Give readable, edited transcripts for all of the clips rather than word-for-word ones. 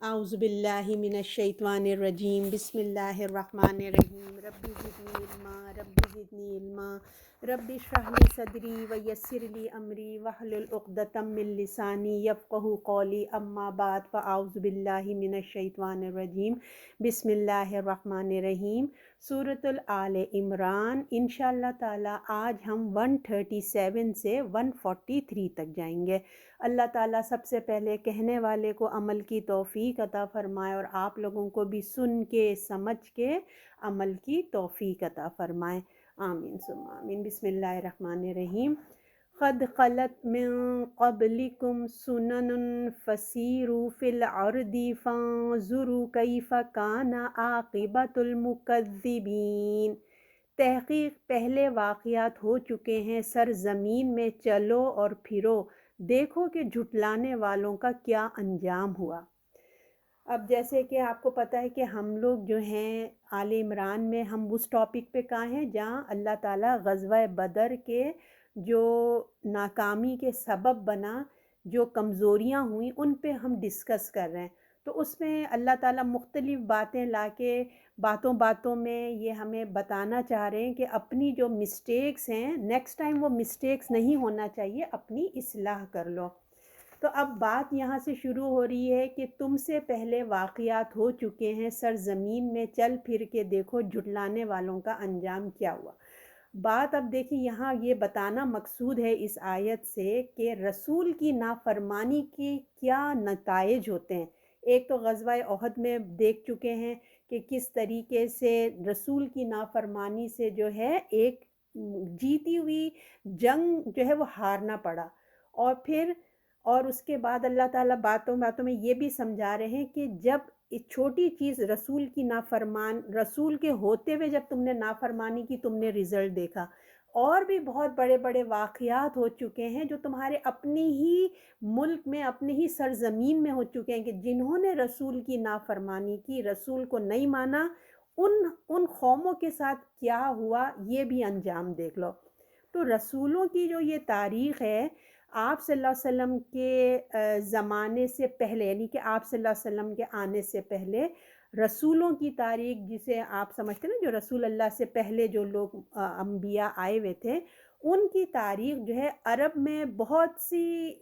اعوذ باللہ من الشیطان الرجیم بسم اللہ الرحمن الرحیم ربی زدنی علما ربی زدنی علما ربی اشرح لی صدری ویسر لی امری واحلل عقدۃ من لسانی یفقہوا قولی اما بعد فاعوذ باللہ من الشیطان الرجیم بسم اللہ الرحمن الرحیم سورۃ آل عمران انشاءاللہ تعالی آج ہم 137 سے 143 تک جائیں گے۔ اللہ تعالیٰ سب سے پہلے کہنے والے کو عمل کی توفیق عطا فرمائے اور آپ لوگوں کو بھی سن کے سمجھ کے عمل کی توفیق عطا فرمائے، آمین ثم آمین۔ بسم اللہ الرحمن الرحیم۔ قد خلت من قبلکم سنن فسیروا فی الارض فانظروا کیف کان عاقبۃ المکذبین۔ تحقیق پہلے واقعات ہو چکے ہیں، سرزمین میں چلو اور پھرو، دیکھو کہ جھٹلانے والوں کا کیا انجام ہوا۔ اب جیسے کہ آپ کو پتہ ہے کہ ہم لوگ جو ہیں آل عمران میں ہم اس ٹاپک پہ کہاں ہیں جہاں اللہ تعالیٰ غزوہ بدر کے جو ناکامی کے سبب بنا، جو کمزوریاں ہوئیں ان پہ ہم ڈسکس کر رہے ہیں۔ تو اس میں اللہ تعالیٰ مختلف باتیں لا کے باتوں باتوں میں یہ ہمیں بتانا چاہ رہے ہیں کہ اپنی جو مسٹیکس ہیں نیکسٹ ٹائم وہ مسٹیکس نہیں ہونا چاہیے، اپنی اصلاح کر لو۔ تو اب بات یہاں سے شروع ہو رہی ہے کہ تم سے پہلے واقعات ہو چکے ہیں، سرزمین میں چل پھر کے دیکھو جھٹلانے والوں کا انجام کیا ہوا۔ بات اب دیکھیں یہاں یہ بتانا مقصود ہے اس آیت سے کہ رسول کی نافرمانی کی کیا نتائج ہوتے ہیں۔ ایک تو غزوہ احد میں دیکھ چکے ہیں کہ کس طریقے سے رسول کی نافرمانی سے جو ہے ایک جیتی ہوئی جنگ جو ہے وہ ہارنا پڑا، اور اس کے بعد اللہ تعالیٰ باتوں باتوں میں یہ بھی سمجھا رہے ہیں کہ جب ایک چھوٹی چیز رسول کے ہوتے ہوئے جب تم نے نافرمانی کی، تم نے رزلٹ دیکھا۔ اور بھی بہت بڑے بڑے واقعات ہو چکے ہیں جو تمہارے اپنی ہی ملک میں، اپنی ہی سرزمین میں ہو چکے ہیں کہ جنہوں نے رسول کی نافرمانی کی، رسول کو نہیں مانا، ان قوموں کے ساتھ کیا ہوا یہ بھی انجام دیکھ لو۔ تو رسولوں کی جو یہ تاریخ ہے، آپ صلی اللہ علیہ وسلم کے زمانے سے پہلے، یعنی کہ آپ صلی اللہ علیہ وسلم کے آنے سے پہلے رسولوں کی تاریخ، جسے آپ سمجھتے ہیں نا جو رسول اللہ سے پہلے جو لوگ انبیاء آئے ہوئے تھے، ان کی تاریخ جو ہے عرب میں بہت سی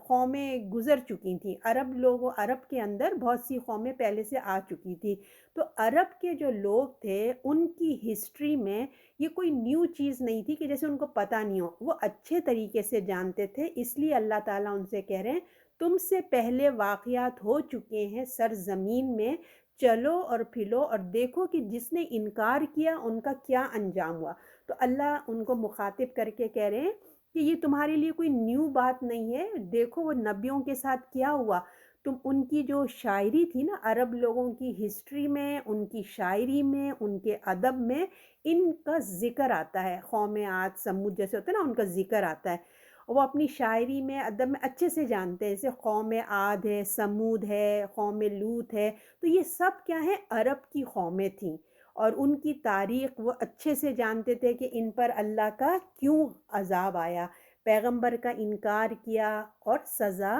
قومیں گزر چکی تھیں۔ عرب کے اندر بہت سی قومیں پہلے سے آ چکی تھی۔ تو عرب کے جو لوگ تھے ان کی ہسٹری میں یہ کوئی نیو چیز نہیں تھی کہ جیسے ان کو پتہ نہیں ہو، وہ اچھے طریقے سے جانتے تھے۔ اس لیے اللہ تعالیٰ ان سے کہہ رہے ہیں تم سے پہلے واقعات ہو چکے ہیں سرزمین میں، چلو اور پھرو اور دیکھو کہ جس نے انکار کیا ان کا کیا انجام ہوا۔ تو اللہ ان کو مخاطب کر کے کہہ رہے ہیں کہ یہ تمہارے لیے کوئی نیو بات نہیں ہے، دیکھو وہ نبیوں کے ساتھ کیا ہوا۔ تم ان کی جو شاعری تھی نا، عرب لوگوں کی ہسٹری میں، ان کی شاعری میں، ان کے ادب میں ان کا ذکر آتا ہے۔ قوم عاد سمود جیسے ہوتے ہیں نا، ان کا ذکر آتا ہے، وہ اپنی شاعری میں ادب میں اچھے سے جانتے ہیں۔ جیسے قوم عاد ہے، سمود ہے، قوم لوط ہے، تو یہ سب کیا ہیں؟ عرب کی قومیں تھیں، اور ان کی تاریخ وہ اچھے سے جانتے تھے کہ ان پر اللہ کا کیوں عذاب آیا، پیغمبر کا انکار کیا اور سزا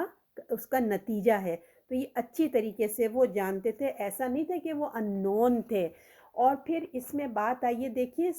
اس کا نتیجہ ہے۔ تو یہ اچھی طریقے سے وہ جانتے تھے، ایسا نہیں تھا کہ وہ اننون تھے۔ اور پھر اس میں بات آئیے، دیکھیے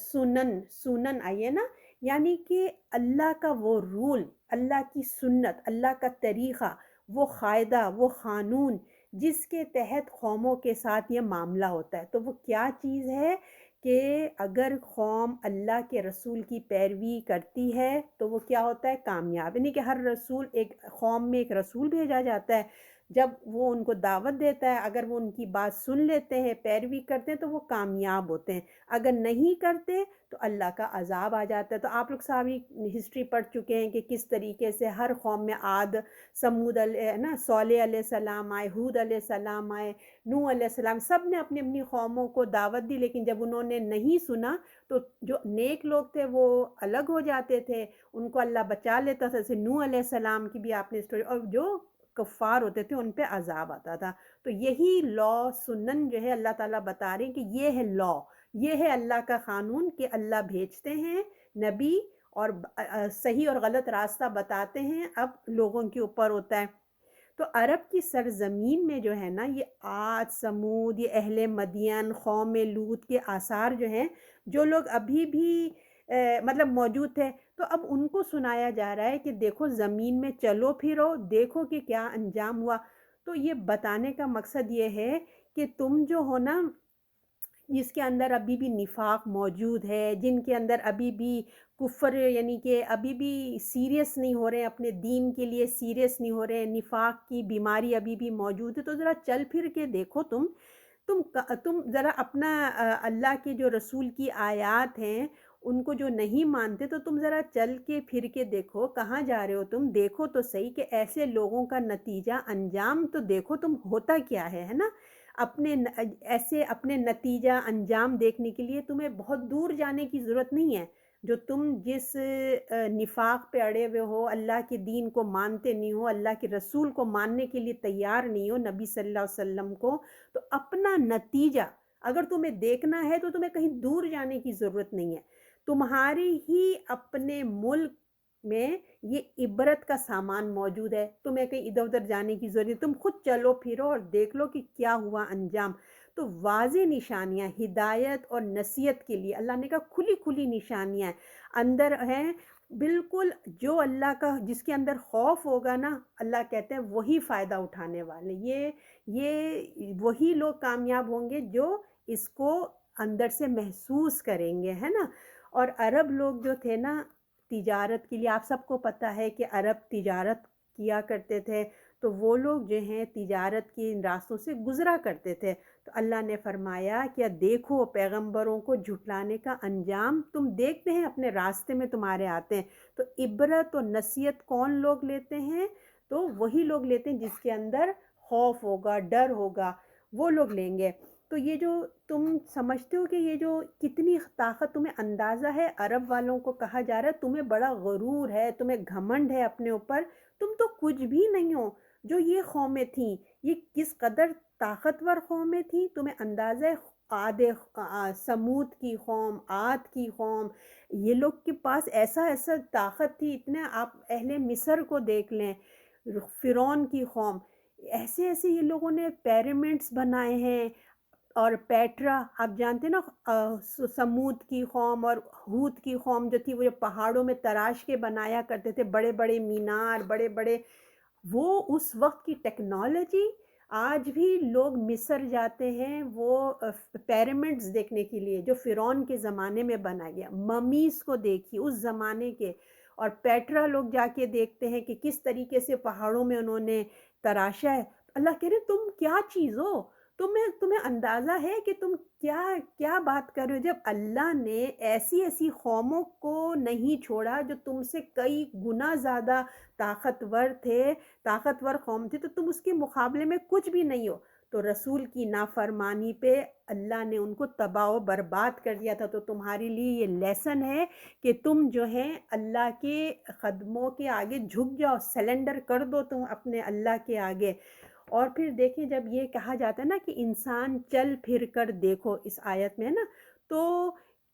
سنن آئیے نا، یعنی کہ اللہ کا وہ رول، اللہ کی سنت، اللہ کا طریقہ، وہ قاعدہ، وہ قانون جس کے تحت قوموں کے ساتھ یہ معاملہ ہوتا ہے۔ تو وہ کیا چیز ہے کہ اگر قوم اللہ کے رسول کی پیروی کرتی ہے تو وہ کیا ہوتا ہے؟ کامیاب۔ یعنی کہ ہر رسول، ایک قوم میں ایک رسول بھیجا جاتا ہے، جب وہ ان کو دعوت دیتا ہے، اگر وہ ان کی بات سن لیتے ہیں، پیروی کرتے ہیں تو وہ کامیاب ہوتے ہیں، اگر نہیں کرتے تو اللہ کا عذاب آ جاتا ہے۔ تو آپ لوگ ساری ہسٹری پڑھ چکے ہیں کہ کس طریقے سے ہر قوم میں عاد، سمود صالح علیہ السلام آئے، ہود علیہ السلام آئے، نوح علیہ السلام، سب نے اپنی اپنی قوموں کو دعوت دی، لیکن جب انہوں نے نہیں سنا تو جو نیک لوگ تھے وہ الگ ہو جاتے تھے، ان کو اللہ بچا لیتا تھا۔ جیسے نوح علیہ السلام کی بھی آپ نے اسٹوری، اور جو کفار ہوتے تھے ان پہ عذاب آتا تھا۔ تو یہی لا سنن جو ہے اللہ تعالیٰ بتا رہے ہیں کہ یہ ہے لا، یہ ہے اللہ کا قانون کہ اللہ بھیجتے ہیں نبی اور صحیح اور غلط راستہ بتاتے ہیں، اب لوگوں کے اوپر ہوتا ہے۔ تو عرب کی سرزمین میں جو ہے نا یہ عاد، سمود، یہ اہل مدین، قوم لوط کے آثار جو ہیں، جو لوگ ابھی بھی مطلب موجود تھے، تو اب ان کو سنایا جا رہا ہے کہ دیکھو زمین میں چلو پھرو، دیکھو کہ کیا انجام ہوا۔ تو یہ بتانے کا مقصد یہ ہے کہ تم جو ہو نا، جس کے اندر ابھی بھی نفاق موجود ہے، جن کے اندر ابھی بھی کفر، یعنی کہ ابھی بھی سیریس نہیں ہو رہے ہیں، اپنے دین کے لیے سیریس نہیں ہو رہے ہیں، نفاق کی بیماری ابھی بھی موجود ہے، تو ذرا چل پھر کے دیکھو، تم ذرا اپنا اللہ کے جو رسول کی آیات ہیں ان کو جو نہیں مانتے، تو تم ذرا چل کے پھر کے دیکھو کہاں جا رہے ہو تم، دیکھو تو صحیح کہ ایسے لوگوں کا نتیجہ انجام تو دیکھو تم ہوتا کیا ہے نا۔ ایسے اپنے نتیجہ انجام دیکھنے کے لیے تمہیں بہت دور جانے کی ضرورت نہیں ہے۔ جو تم جس نفاق پہ اڑے ہوئے ہو، اللہ کے دین کو مانتے نہیں ہو، اللہ کے رسول کو ماننے کے لیے تیار نہیں ہو، نبی صلی اللہ علیہ وسلم کو، تو اپنا نتیجہ اگر تمہیں دیکھنا ہے تو تمہیں کہیں دور جانے کی ضرورت نہیں ہے، تمہاری ہی اپنے ملک میں یہ عبرت کا سامان موجود ہے، تمہیں کہیں ادھر ادھر جانے کی ضرورت نہیں، تم خود چلو پھرو اور دیکھ لو کہ کیا ہوا انجام۔ تو واضح نشانیاں ہدایت اور نصیحت کے لیے اللہ نے کہا کھلی کھلی نشانیاں اندر ہیں، بالکل جو اللہ کا، جس کے اندر خوف ہوگا نا، اللہ کہتے ہیں وہی فائدہ اٹھانے والے، یہ وہی لوگ کامیاب ہوں گے جو اس کو اندر سے محسوس کریں گے، ہے نا۔ اور عرب لوگ جو تھے نا، تجارت کے لیے آپ سب کو پتہ ہے کہ عرب تجارت کیا کرتے تھے، تو وہ لوگ جو ہیں تجارت کے ان راستوں سے گزرا کرتے تھے، تو اللہ نے فرمایا کہ دیکھو پیغمبروں کو جھٹلانے کا انجام تم دیکھتے ہیں، اپنے راستے میں تمہارے آتے ہیں، تو عبرت و نصیحت کون لوگ لیتے ہیں؟ تو وہی لوگ لیتے ہیں جس کے اندر خوف ہوگا، ڈر ہوگا، وہ لوگ لیں گے۔ تو یہ جو تم سمجھتے ہو کہ یہ جو کتنی طاقت تمہیں اندازہ ہے، عرب والوں کو کہا جا رہا ہے تمہیں بڑا غرور ہے، تمہیں گھمنڈ ہے اپنے اوپر، تم تو کچھ بھی نہیں ہو۔ جو یہ قومیں تھیں، یہ کس قدر طاقتور قومیں تھیں، تمہیں اندازہ ہے؟ سمود کی قوم، عاد کی قوم، یہ لوگ کے پاس ایسا ایسا طاقت تھی، اتنے آپ اہل مصر کو دیکھ لیں، فرعون کی قوم، ایسے ایسے یہ لوگوں نے پیرامڈس بنائے ہیں۔ اور پیٹرا آپ جانتے ہیں نا، سمود کی قوم اور ہود کی قوم جو تھی، وہ جو پہاڑوں میں تراش کے بنایا کرتے تھے بڑے بڑے مینار، بڑے بڑے، وہ اس وقت کی ٹیکنالوجی آج بھی لوگ مصر جاتے ہیں وہ پیرامڈز دیکھنے کے لیے جو فرعون کے زمانے میں بنا گیا، ممیز کو دیکھیے اس زمانے کے، اور پیٹرا لوگ جا کے دیکھتے ہیں کہ کس طریقے سے پہاڑوں میں انہوں نے تراشا ہے۔ اللہ کہہ رہے تم کیا چیز ہو، تمہیں اندازہ ہے کہ تم کیا کیا بات کر رہے ہو؟ جب اللہ نے ایسی ایسی قوموں کو نہیں چھوڑا جو تم سے کئی گنا زیادہ طاقتور قوم تھی، تو تم اس کے مقابلے میں کچھ بھی نہیں ہو، تو رسول کی نافرمانی پہ اللہ نے ان کو تباہ و برباد کر دیا تھا۔ تو تمہارے لیے یہ لیسن ہے کہ تم جو ہے اللہ کے قدموں کے آگے جھک جاؤ، سلنڈر کر دو تم اپنے اللہ کے آگے۔ اور پھر دیکھیں جب یہ کہا جاتا ہے نا کہ انسان چل پھر کر دیکھو، اس آیت میں ہے نا، تو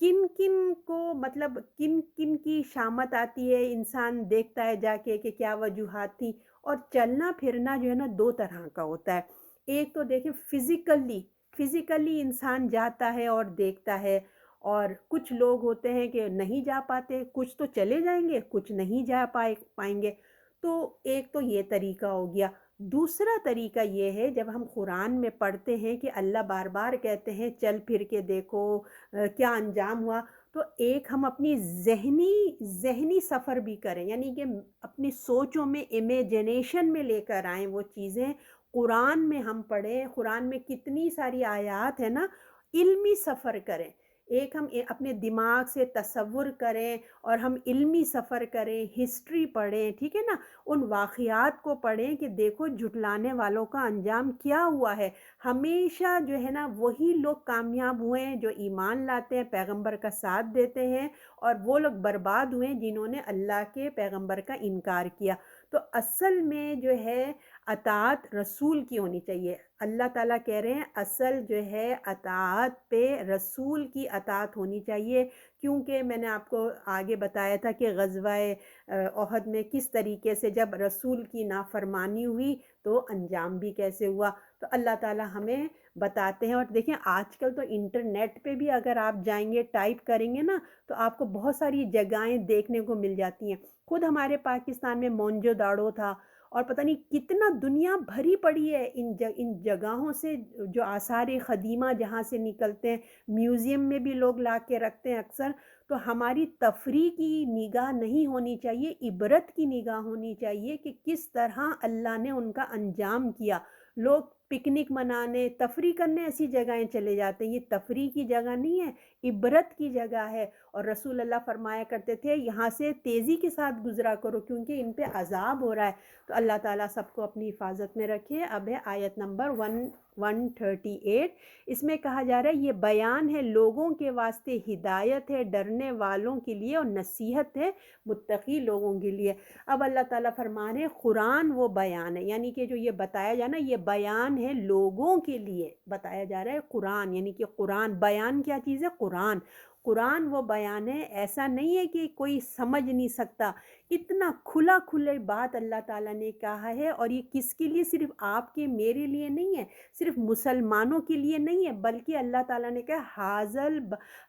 کن کن کو مطلب کن کن کی شامت آتی ہے، انسان دیکھتا ہے جا کے کہ کیا وجوہات تھی۔ اور چلنا پھرنا جو ہے نا دو طرح کا ہوتا ہے، ایک تو دیکھیں فزیکلی انسان جاتا ہے اور دیکھتا ہے، اور کچھ لوگ ہوتے ہیں کہ نہیں جا پاتے، کچھ تو چلے جائیں گے، کچھ نہیں جا پائیں گے۔ تو ایک تو یہ طریقہ ہو گیا۔ دوسرا طریقہ یہ ہے، جب ہم قرآن میں پڑھتے ہیں کہ اللہ بار بار کہتے ہیں چل پھر کے دیکھو کیا انجام ہوا، تو ایک ہم اپنی ذہنی سفر بھی کریں، یعنی کہ اپنی سوچوں میں امیجنیشن میں لے کر آئیں وہ چیزیں، قرآن میں ہم پڑھیں، قرآن میں کتنی ساری آیات ہیں نا، علمی سفر کریں، ایک ہم اپنے دماغ سے تصور کریں اور ہم علمی سفر کریں، ہسٹری پڑھیں، ٹھیک ہے نا، ان واقعات کو پڑھیں کہ دیکھو جھٹلانے والوں کا انجام کیا ہوا ہے۔ ہمیشہ جو ہے نا وہی لوگ کامیاب ہوئے ہیں جو ایمان لاتے ہیں، پیغمبر کا ساتھ دیتے ہیں، اور وہ لوگ برباد ہوئے ہیں جنہوں نے اللہ کے پیغمبر کا انکار کیا۔ تو اصل میں جو ہے اطاعت رسول کی ہونی چاہیے۔ اللہ تعالیٰ کہہ رہے ہیں اصل جو ہے اطاعت پہ رسول کی اطاعت ہونی چاہیے، کیونکہ میں نے آپ کو آگے بتایا تھا کہ غزوہ احد میں کس طریقے سے جب رسول کی نافرمانی ہوئی تو انجام بھی کیسے ہوا۔ تو اللہ تعالیٰ ہمیں بتاتے ہیں، اور دیکھیں آج کل تو انٹرنیٹ پہ بھی اگر آپ جائیں گے ٹائپ کریں گے نا تو آپ کو بہت ساری جگہیں دیکھنے کو مل جاتی ہیں۔ خود ہمارے پاکستان میں مونجو داڑو تھا، اور پتہ نہیں کتنا دنیا بھری پڑی ہے ان جگہوں سے جو آثار قدیمہ جہاں سے نکلتے ہیں، میوزیم میں بھی لوگ لا کے رکھتے ہیں اکثر۔ تو ہماری تفریح کی نگاہ نہیں ہونی چاہیے، عبرت کی نگاہ ہونی چاہیے کہ کس طرح اللہ نے ان کا انجام کیا۔ لوگ پکنک منانے، تفریح کرنے ایسی جگہیں چلے جاتے ہیں، یہ تفریح کی جگہ نہیں ہے، عبرت کی جگہ ہے۔ اور رسول اللہ فرمایا کرتے تھے یہاں سے تیزی کے ساتھ گزرا کرو کیونکہ ان پہ عذاب ہو رہا ہے۔ تو اللہ تعالیٰ سب کو اپنی حفاظت میں رکھے۔ اب ہے آیت نمبر 138، اس میں کہا جا رہا ہے یہ بیان ہے لوگوں کے واسطے، ہدایت ہے ڈرنے والوں کے لیے، اور نصیحت ہے متقی لوگوں کے لیے۔ اب اللہ تعالیٰ فرما رہے ہیں قرآن وہ بیان ہے، یعنی کہ جو یہ بتایا جانا یہ بیان ہے لوگوں کے لیے، بتایا جا رہا ہے قرآن، یعنی کہ قرآن بیان کیا چیز ہے؟ قرآن۔ قرآن وہ بیان ہے، ایسا نہیں ہے کہ کوئی سمجھ نہیں سکتا، اتنا کھلا کھلے بات اللہ تعالیٰ نے کہا ہے۔ اور یہ کس کے لیے؟ صرف آپ کے میرے لیے نہیں ہے، صرف مسلمانوں کے لیے نہیں ہے، بلکہ اللہ تعالیٰ نے کہا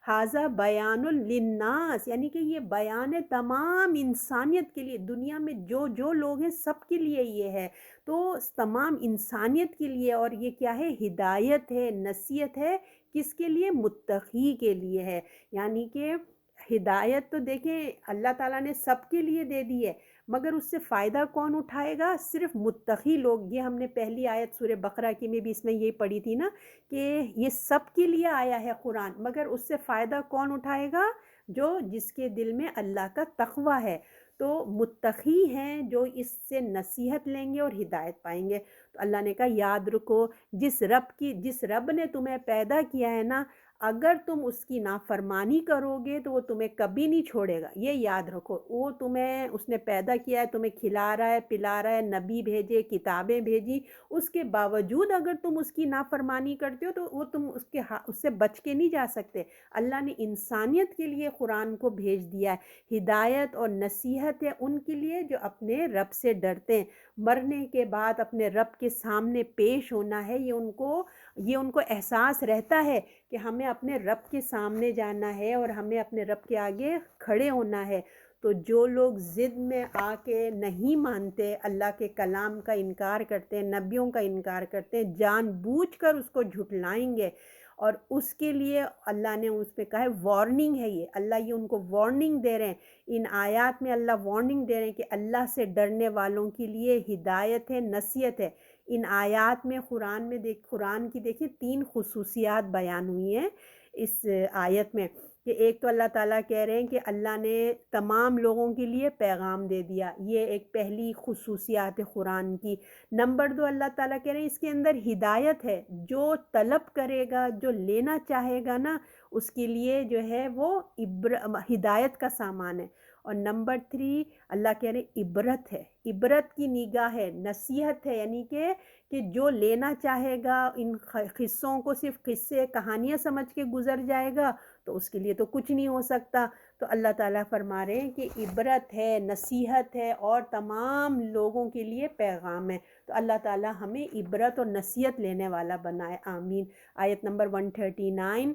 حاذا بیان للناس، یعنی کہ یہ بیان ہے تمام انسانیت کے لیے، دنیا میں جو لوگ ہیں سب کے لیے یہ ہے، تو تمام انسانیت کے لیے۔ اور یہ کیا ہے؟ ہدایت ہے، نصیحت ہے، کس کے لیے؟ متقی کے لیے ہے۔ یعنی کہ ہدایت تو دیکھیں اللہ تعالیٰ نے سب کے لیے دے دی ہے، مگر اس سے فائدہ کون اٹھائے گا؟ صرف متقی لوگ۔ یہ ہم نے پہلی آیت سورہ بقرہ کی میں بھی اس میں یہ پڑھی تھی نا کہ یہ سب کے لیے آیا ہے قرآن، مگر اس سے فائدہ کون اٹھائے گا؟ جس کے دل میں اللہ کا تقوی ہے۔ تو متقی ہیں جو اس سے نصیحت لیں گے اور ہدایت پائیں گے۔ تو اللہ نے کہا یاد رکھو جس رب نے تمہیں پیدا کیا ہے نا، اگر تم اس کی نافرمانی کرو گے تو وہ تمہیں کبھی نہیں چھوڑے گا، یہ یاد رکھو۔ اس نے پیدا کیا ہے، تمہیں کھلا رہا ہے، پلا رہا ہے، نبی بھیجے، کتابیں بھیجی، اس کے باوجود اگر تم اس کی نافرمانی کرتے ہو تو وہ تم اس سے بچ کے نہیں جا سکتے۔ اللہ نے انسانیت کے لیے قرآن کو بھیج دیا ہے، ہدایت اور نصیحت ہے ان کے لیے جو اپنے رب سے ڈرتے ہیں۔ مرنے کے بعد اپنے رب کے سامنے پیش ہونا ہے، یہ ان کو احساس رہتا ہے کہ ہمیں اپنے رب کے سامنے جانا ہے اور ہمیں اپنے رب کے آگے کھڑے ہونا ہے۔ تو جو لوگ ضد میں آ کے نہیں مانتے، اللہ کے کلام کا انکار کرتے ہیں، نبیوں کا انکار کرتے ہیں، جان بوجھ کر اس کو جھٹلائیں گے، اور اس کے لیے اللہ نے اس پہ کہا ہے وارننگ ہے، یہ اللہ یہ ان کو وارننگ دے رہے ہیں۔ ان آیات میں اللہ وارننگ دے رہے ہیں کہ اللہ سے ڈرنے والوں کے لیے ہدایت ہے، نصیحت ہے۔ ان آیات میں قرآن کی دیکھیں 3 خصوصیات بیان ہوئی ہیں اس آیت میں، کہ ایک تو اللہ تعالیٰ کہہ رہے ہیں کہ اللہ نے تمام لوگوں کے لیے پیغام دے دیا، یہ ایک پہلی خصوصیات ہے قرآن کی۔ نمبر 2 اللہ تعالیٰ کہہ رہے ہیں اس کے اندر ہدایت ہے، جو طلب کرے گا، جو لینا چاہے گا نا، اس کے لیے جو ہے وہ ہدایت کا سامان ہے۔ اور نمبر 3 اللہ کہہ رہے ہیں عبرت ہے، عبرت کی نگاہ ہے، نصیحت ہے، یعنی کہ جو لینا چاہے گا ان قصوں کو صرف قصے کہانیاں سمجھ کے گزر جائے گا تو اس کے لیے تو کچھ نہیں ہو سکتا۔ تو اللہ تعالیٰ فرما رہے ہیں کہ عبرت ہے، نصیحت ہے، اور تمام لوگوں کے لیے پیغام ہے۔ تو اللہ تعالیٰ ہمیں عبرت اور نصیحت لینے والا بنائے، آمین۔ آیت نمبر 139،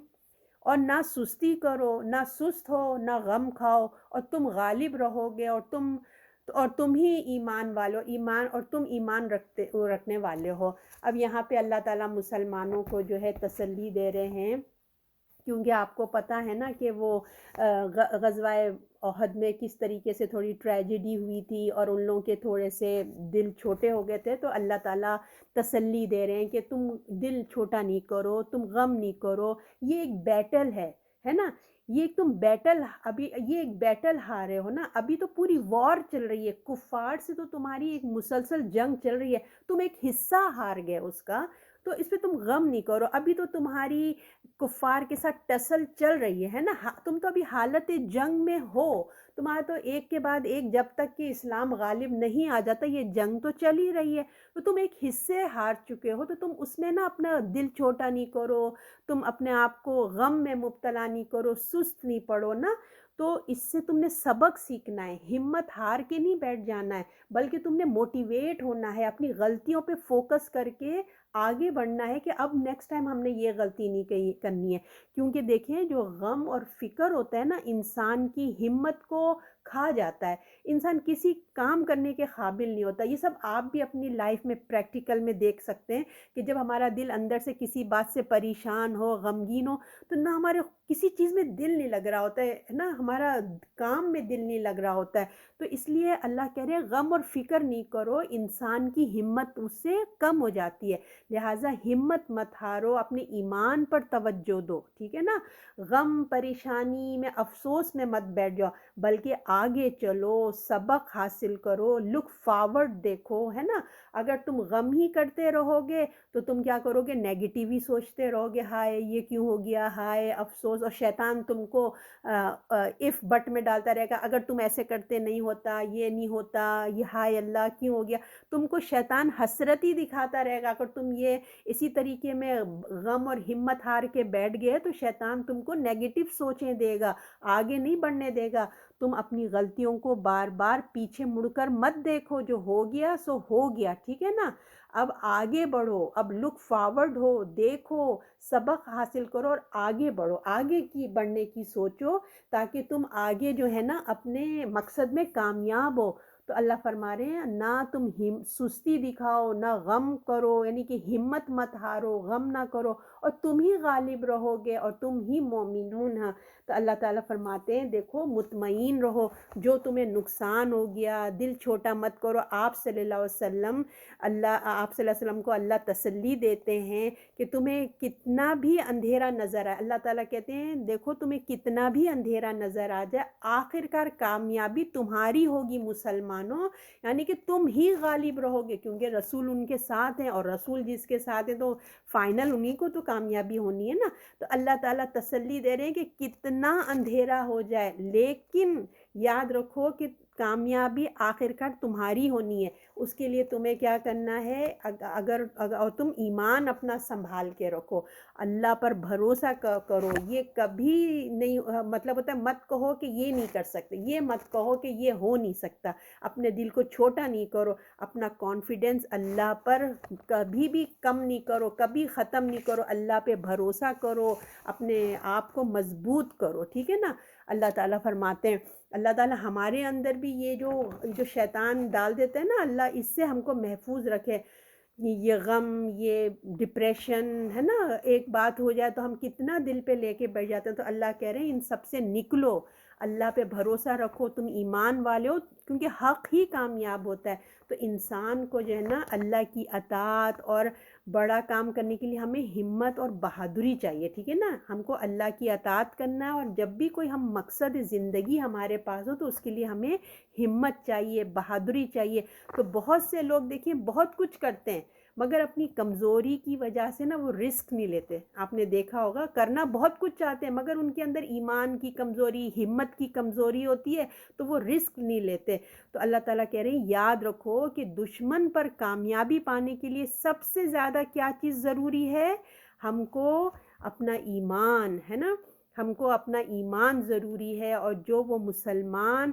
اور نہ سستی کرو، نہ سست ہو، نہ غم کھاؤ، اور تم غالب رہو گے، اور تم ہی ایمان رکھنے والے ہو۔ اب یہاں پہ اللہ تعالیٰ مسلمانوں کو جو ہے تسلی دے رہے ہیں، کیونکہ آپ کو پتہ ہے نا کہ وہ غزوہ احد میں کس طریقے سے تھوڑی ٹریجڈی ہوئی تھی اور ان لوگوں کے تھوڑے سے دل چھوٹے ہو گئے تھے۔ تو اللہ تعالیٰ تسلی دے رہے ہیں کہ تم دل چھوٹا نہیں کرو، تم غم نہیں کرو، یہ ایک بیٹل ہے نا، یہ ایک بیٹل ہارے ہو نا، ابھی تو پوری وار چل رہی ہے، کفار سے تو تمہاری ایک مسلسل جنگ چل رہی ہے، تم ایک حصہ ہار گئے اس کا، تو اس پہ تم غم نہیں کرو، ابھی تو تمہاری کفار کے ساتھ ٹسل چل رہی ہے نا، تم تو ابھی حالت جنگ میں ہو، تمہارا تو ایک کے بعد ایک جب تک کہ اسلام غالب نہیں آ جاتا یہ جنگ تو چل ہی رہی ہے، تو تم ایک حصے ہار چکے ہو، تو تم اس میں نا اپنا دل چھوٹا نہیں کرو، تم اپنے آپ کو غم میں مبتلا نہیں کرو، سست نہیں پڑو نا، تو اس سے تم نے سبق سیکھنا ہے، ہمت ہار کے نہیں بیٹھ جانا ہے، بلکہ تم نے موٹیویٹ ہونا ہے، اپنی غلطیوں پہ فوکس کر کے آگے بڑھنا ہے کہ اب نیکسٹ ٹائم ہم نے یہ غلطی نہیں کرنی ہے، کیونکہ دیکھیں جو غم اور فکر ہوتا ہے نا انسان کی ہمت کو کھا جاتا ہے، انسان کسی کام کرنے کے قابل نہیں ہوتا، یہ سب آپ بھی اپنی لائف میں پریکٹیکل میں دیکھ سکتے ہیں کہ جب ہمارا دل اندر سے کسی بات سے پریشان ہو، غمگین ہو، تو نہ ہمارے کسی چیز میں دل نہیں لگ رہا ہوتا ہے نا، ہمارا کام میں دل نہیں لگ رہا ہوتا ہے، تو اس لیے اللہ کہہ رہے ہیں غم اور فکر نہیں کرو، انسان کی ہمت اس سے کم ہو جاتی ہے، لہٰذا ہمت مت ہارو، اپنے ایمان پر توجہ دو، ٹھیک ہے نا، غم پریشانی میں افسوس میں مت بیٹھ جاؤ، بلکہ آگے چلو، سبق حاصل کرو، لک فارورڈ دیکھو، ہے نا، اگر تم غم ہی کرتے رہو گے تو تم کیا کرو گے، نیگیٹیو ہی سوچتے رہو گے، ہائے یہ کیوں ہو گیا، ہائے افسوس، اور شیطان تم کو اف بٹ میں ڈالتا رہے گا، اگر تم ایسے کرتے نہیں ہوتا، یہ نہیں ہوتا، یہ ہائے اللہ کیوں ہو گیا، تم کو شیطان حسرت ہی دکھاتا رہے گا، اگر تم یہ اسی طریقے میں غم اور ہمت ہار کے بیٹھ گئے تو شیطان تم کو نیگیٹو سوچیں دے گا، آگے نہیں بڑھنے دے گا، تم اپنی غلطیوں کو بار بار پیچھے مڑ کر مت دیکھو، جو ہو گیا سو ہو گیا، ٹھیک ہے نا، اب آگے بڑھو، اب لک فارورڈ ہو، دیکھو، سبق حاصل کرو اور آگے بڑھو، آگے کی بڑھنے کی سوچو، تاکہ تم آگے جو ہے نا اپنے مقصد میں کامیاب ہو، تو اللہ فرما رہے ہیں نہ تم سستی دکھاؤ، نہ غم کرو، یعنی کہ ہمت مت ہارو، غم نہ کرو، اور تم ہی غالب رہو گے اور تم ہی مومنون ہیں، تو اللہ تعالیٰ فرماتے ہیں دیکھو مطمئن رہو، جو تمہیں نقصان ہو گیا دل چھوٹا مت کرو، آپ صلی اللہ علیہ وسلم آپ صلی اللہ علیہ وسلم کو اللہ تسلی دیتے ہیں کہ تمہیں کتنا بھی اندھیرا نظر آئے، اللہ تعالیٰ کہتے ہیں دیکھو تمہیں کتنا بھی اندھیرا نظر آ جائے، آخر کار کامیابی تمہاری ہوگی مسلمانوں، یعنی کہ تم ہی غالب رہو گے، کیونکہ رسول ان کے ساتھ ہیں، اور رسول جس کے ساتھ ہیں تو فائنل انہی کو تو کامیابی ہونی ہے نا، تو اللہ تعالیٰ تسلی دے رہے ہیں کہ کتنا اندھیرا ہو جائے لیکن یاد رکھو کہ کامیابی آخرکار تمہاری ہونی ہے، اس کے لیے تمہیں کیا کرنا ہے، اگر تم ایمان اپنا سنبھال کے رکھو، اللہ پر بھروسہ کرو، یہ کبھی نہیں مطلب ہوتا ہے مت کہو کہ یہ نہیں کر سکتے، یہ مت کہو کہ یہ ہو نہیں سکتا، اپنے دل کو چھوٹا نہیں کرو، اپنا کانفیڈنس اللہ پر کبھی بھی کم نہیں کرو، کبھی ختم نہیں کرو، اللہ پہ بھروسہ کرو، اپنے آپ کو مضبوط کرو، ٹھیک ہے نا، اللہ تعالیٰ فرماتے ہیں، اللہ تعالیٰ ہمارے اندر بھی یہ جو شیطان ڈال دیتے ہیں نا، اللہ اس سے ہم کو محفوظ رکھے، یہ غم، یہ ڈپریشن ہے نا، ایک بات ہو جائے تو ہم کتنا دل پہ لے کے بیٹھ جاتے ہیں، تو اللہ کہہ رہے ہیں ان سب سے نکلو، اللہ پہ بھروسہ رکھو، تم ایمان والے ہو، کیونکہ حق ہی کامیاب ہوتا ہے، تو انسان کو جو ہے نا اللہ کی اطاعت اور بڑا کام کرنے کے لیے ہمیں ہمت اور بہادری چاہیے، ٹھیک ہے نا، ہم کو اللہ کی اطاعت کرنا ہے، اور جب بھی کوئی ہم مقصد زندگی ہمارے پاس ہو تو اس کے لیے ہمیں ہمت چاہیے، بہادری چاہیے، تو بہت سے لوگ دیکھیں بہت کچھ کرتے ہیں مگر اپنی کمزوری کی وجہ سے نا وہ رسک نہیں لیتے، آپ نے دیکھا ہوگا کرنا بہت کچھ چاہتے ہیں مگر ان کے اندر ایمان کی کمزوری، ہمت کی کمزوری ہوتی ہے تو وہ رسک نہیں لیتے، تو اللہ تعالیٰ کہہ رہے ہیں یاد رکھو کہ دشمن پر کامیابی پانے کے لیے سب سے زیادہ کیا چیز ضروری ہے، ہم کو اپنا ایمان، ہے نا، ہم کو اپنا ایمان ضروری ہے، اور جو وہ مسلمان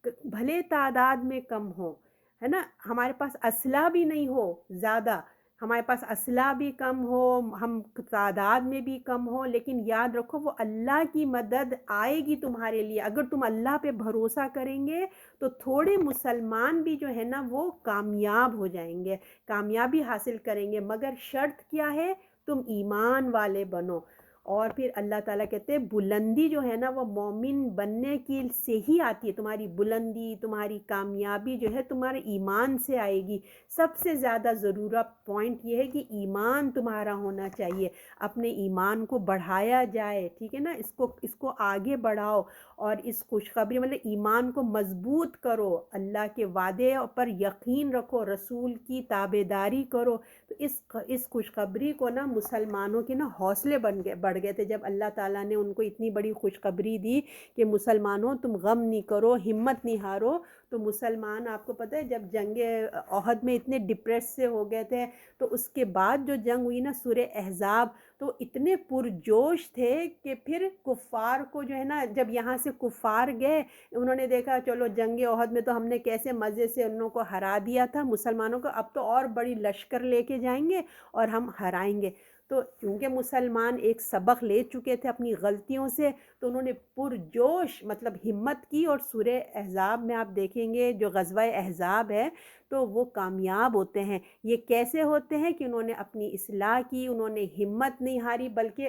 بھلے تعداد میں کم ہو، ہے نا، ہمارے پاس اسلحہ بھی نہیں ہو زیادہ، ہمارے پاس اسلحہ بھی کم ہو، ہم تعداد میں بھی کم ہو، لیکن یاد رکھو وہ اللہ کی مدد آئے گی تمہارے لیے، اگر تم اللہ پہ بھروسہ کریں گے تو تھوڑے مسلمان بھی جو ہے نا وہ کامیاب ہو جائیں گے، کامیابی حاصل کریں گے، مگر شرط کیا ہے، تم ایمان والے بنو، اور پھر اللہ تعالیٰ کہتے ہیں بلندی جو ہے نا وہ مومن بننے کی سے ہی آتی ہے، تمہاری بلندی، تمہاری کامیابی جو ہے تمہارے ایمان سے آئے گی۔ سب سے زیادہ ضرورت پوائنٹ یہ ہے کہ ایمان تمہارا ہونا چاہیے، اپنے ایمان کو بڑھایا جائے، ٹھیک ہے نا، اس کو آگے بڑھاؤ، اور اس خوشخبری مطلب ایمان کو مضبوط کرو، اللہ کے وعدے پر یقین رکھو، رسول کی تابع داری کرو۔ تو اس خوشخبری کو نا مسلمانوں کے نا حوصلے بڑھ گئے تھے جب اللہ تعالیٰ نے ان کو اتنی بڑی خوشخبری دی کہ مسلمانوں تم غم نہیں کرو، ہمت نہیں ہارو۔ تو مسلمان آپ کو پتہ ہے جب جنگ احد میں اتنے ڈپریس سے ہو گئے تھے، تو اس کے بعد جو جنگ ہوئی نا سورہ احزاب، تو اتنے پرجوش تھے کہ پھر کفار کو جو ہے نا، جب یہاں سے کفار گئے، انہوں نے دیکھا چلو جنگ احد میں تو ہم نے کیسے مزے سے ان لوگوں کو ہرا دیا تھا مسلمانوں کو، اب تو اور بڑی لشکر لے کے جائیں گے اور ہم ہرائیں گے۔ تو کیونکہ مسلمان ایک سبق لے چکے تھے اپنی غلطیوں سے، تو انہوں نے پرجوش مطلب ہمت کی، اور سورہ احزاب میں آپ دیکھیں گے جو غزوہ احزاب ہے تو وہ کامیاب ہوتے ہیں۔ یہ کیسے ہوتے ہیں کہ انہوں نے اپنی اصلاح کی، انہوں نے ہمت نہیں ہاری، بلکہ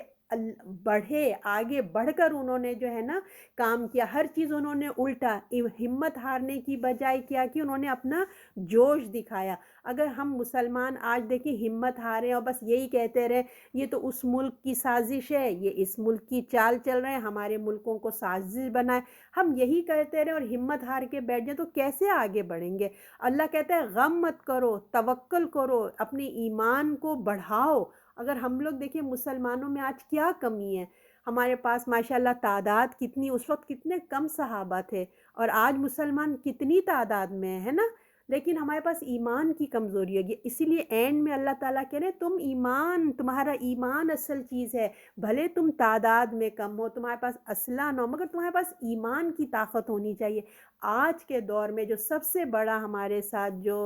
بڑھے، آگے بڑھ کر انہوں نے جو ہے نا کام کیا، ہر چیز انہوں نے الٹا، ہمت ہارنے کی بجائے کیا کہ انہوں نے اپنا جوش دکھایا۔ اگر ہم مسلمان آج دیکھیں ہمت ہارے اور بس یہی کہتے رہے یہ تو اس ملک کی سازش ہے، یہ اس ملک کی چال چل رہے ہیں، ہمارے ملکوں کو سازش بنائے، ہم یہی کہتے رہے اور ہمت ہار کے بیٹھ جائیں تو کیسے آگے بڑھیں گے؟ اللہ کہتا ہے غم مت کرو، توکل کرو، اپنے ایمان کو بڑھاؤ۔ اگر ہم لوگ دیکھیں مسلمانوں میں آج کیا کمی ہے، ہمارے پاس ماشاءاللہ تعداد کتنی، اس وقت کتنے کم صحابہ تھے، اور آج مسلمان کتنی تعداد میں ہے نا، لیکن ہمارے پاس ایمان کی کمزوری ہوگی۔ اسی لیے اینڈ میں اللہ تعالیٰ کہہ رہے تم ایمان، تمہارا ایمان اصل چیز ہے، بھلے تم تعداد میں کم ہو، تمہارے پاس اسلحہ نہ ہو، مگر تمہارے پاس ایمان کی طاقت ہونی چاہیے۔ آج کے دور میں جو سب سے بڑا ہمارے ساتھ جو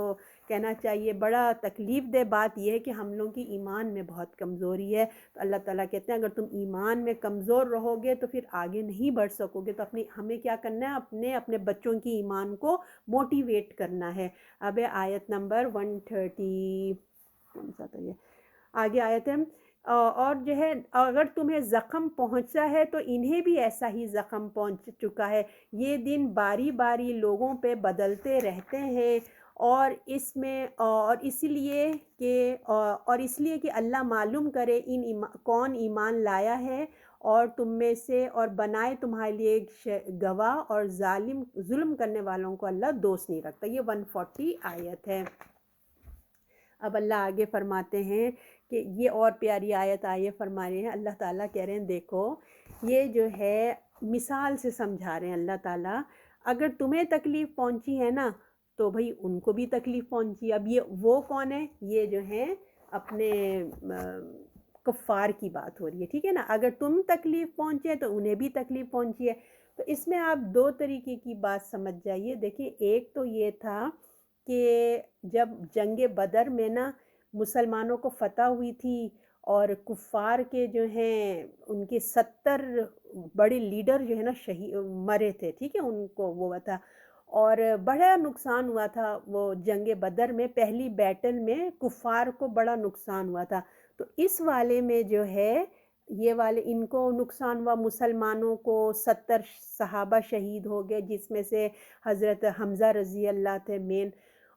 کہنا چاہیے بڑا تکلیف دہ بات یہ ہے کہ ہم لوگوں کی ایمان میں بہت کمزوری ہے۔ تو اللہ تعالیٰ کہتے ہیں اگر تم ایمان میں کمزور رہو گے تو پھر آگے نہیں بڑھ سکو گے۔ تو ہمیں کیا کرنا ہے، اپنے بچوں کی ایمان کو موٹیویٹ کرنا ہے۔ اب آیت نمبر 130 کون سا تھا یہ، آگے آیت ہے، اور جو ہے اگر تمہیں زخم پہنچا ہے تو انہیں بھی ایسا ہی زخم پہنچ چکا ہے، یہ دن باری باری لوگوں پہ بدلتے رہتے ہیں، اور اس لیے کہ اللہ معلوم کرے کون ایمان لایا ہے اور تم میں سے، اور بنائے تمہارے لیے ایک گواہ، اور ظلم کرنے والوں کو اللہ دوست نہیں رکھتا۔ یہ 140 آیت ہے۔ اب اللہ آگے فرماتے ہیں کہ یہ اور پیاری آیت آئے فرما رہے ہیں، اللہ تعالیٰ کہہ رہے ہیں دیکھو یہ جو ہے مثال سے سمجھا رہے ہیں اللہ تعالیٰ، اگر تمہیں تکلیف پہنچی ہے نا تو بھئی ان کو بھی تکلیف پہنچی۔ اب یہ وہ کون ہے، یہ جو ہیں اپنے کفار کی بات ہو رہی ہے، ٹھیک ہے نا، اگر تم تکلیف پہنچے تو انہیں بھی تکلیف پہنچی ہے۔ تو اس میں آپ دو طریقے کی بات سمجھ جائیے۔ دیکھیں ایک تو یہ تھا کہ جب جنگ بدر میں نا مسلمانوں کو فتح ہوئی تھی اور کفار کے جو ہیں ان کے 70 بڑے لیڈر جو ہے نا مرے تھے، ٹھیک ہے، ان کو وہ تھا، اور بڑا نقصان ہوا تھا وہ جنگ بدر میں، پہلی بیٹل میں کفار کو بڑا نقصان ہوا تھا۔ تو اس والے میں جو ہے یہ والے ان کو نقصان ہوا، مسلمانوں کو 70 صحابہ شہید ہو گئے، جس میں سے حضرت حمزہ رضی اللہ تھے مین،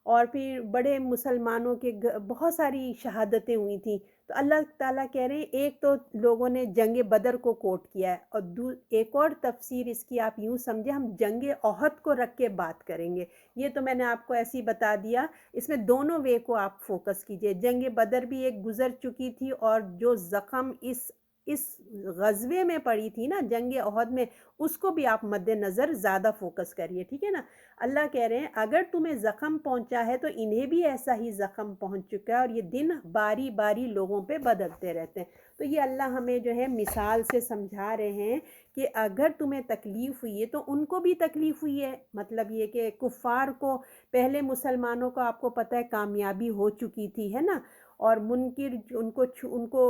اور پھر بڑے مسلمانوں کے بہت ساری شہادتیں ہوئی تھیں۔ تو اللہ تعالیٰ کہہ رہے ہیں ایک تو لوگوں نے جنگ بدر کو کوٹ کیا ہے، اور ایک اور تفسیر اس کی آپ یوں سمجھیں، ہم جنگ احد کو رکھ کے بات کریں گے۔ یہ تو میں نے آپ کو ایسے ہی بتا دیا، اس میں دونوں وے کو آپ فوکس کیجئے۔ جنگ بدر بھی ایک گزر چکی تھی، اور جو زخم اس غزوے میں پڑی تھی نا جنگ احد میں، اس کو بھی آپ مد نظر زیادہ فوکس کریے، ٹھیک ہے نا۔ اللہ کہہ رہے ہیں اگر تمہیں زخم پہنچا ہے تو انہیں بھی ایسا ہی زخم پہنچ چکا ہے، اور یہ دن باری باری لوگوں پہ بدلتے رہتے ہیں۔ تو یہ اللہ ہمیں جو ہے مثال سے سمجھا رہے ہیں کہ اگر تمہیں تکلیف ہوئی ہے تو ان کو بھی تکلیف ہوئی ہے، مطلب یہ کہ کفار کو پہلے مسلمانوں کو آپ کو پتہ ہے کامیابی ہو چکی تھی، ہے نا، اور منکر ان کو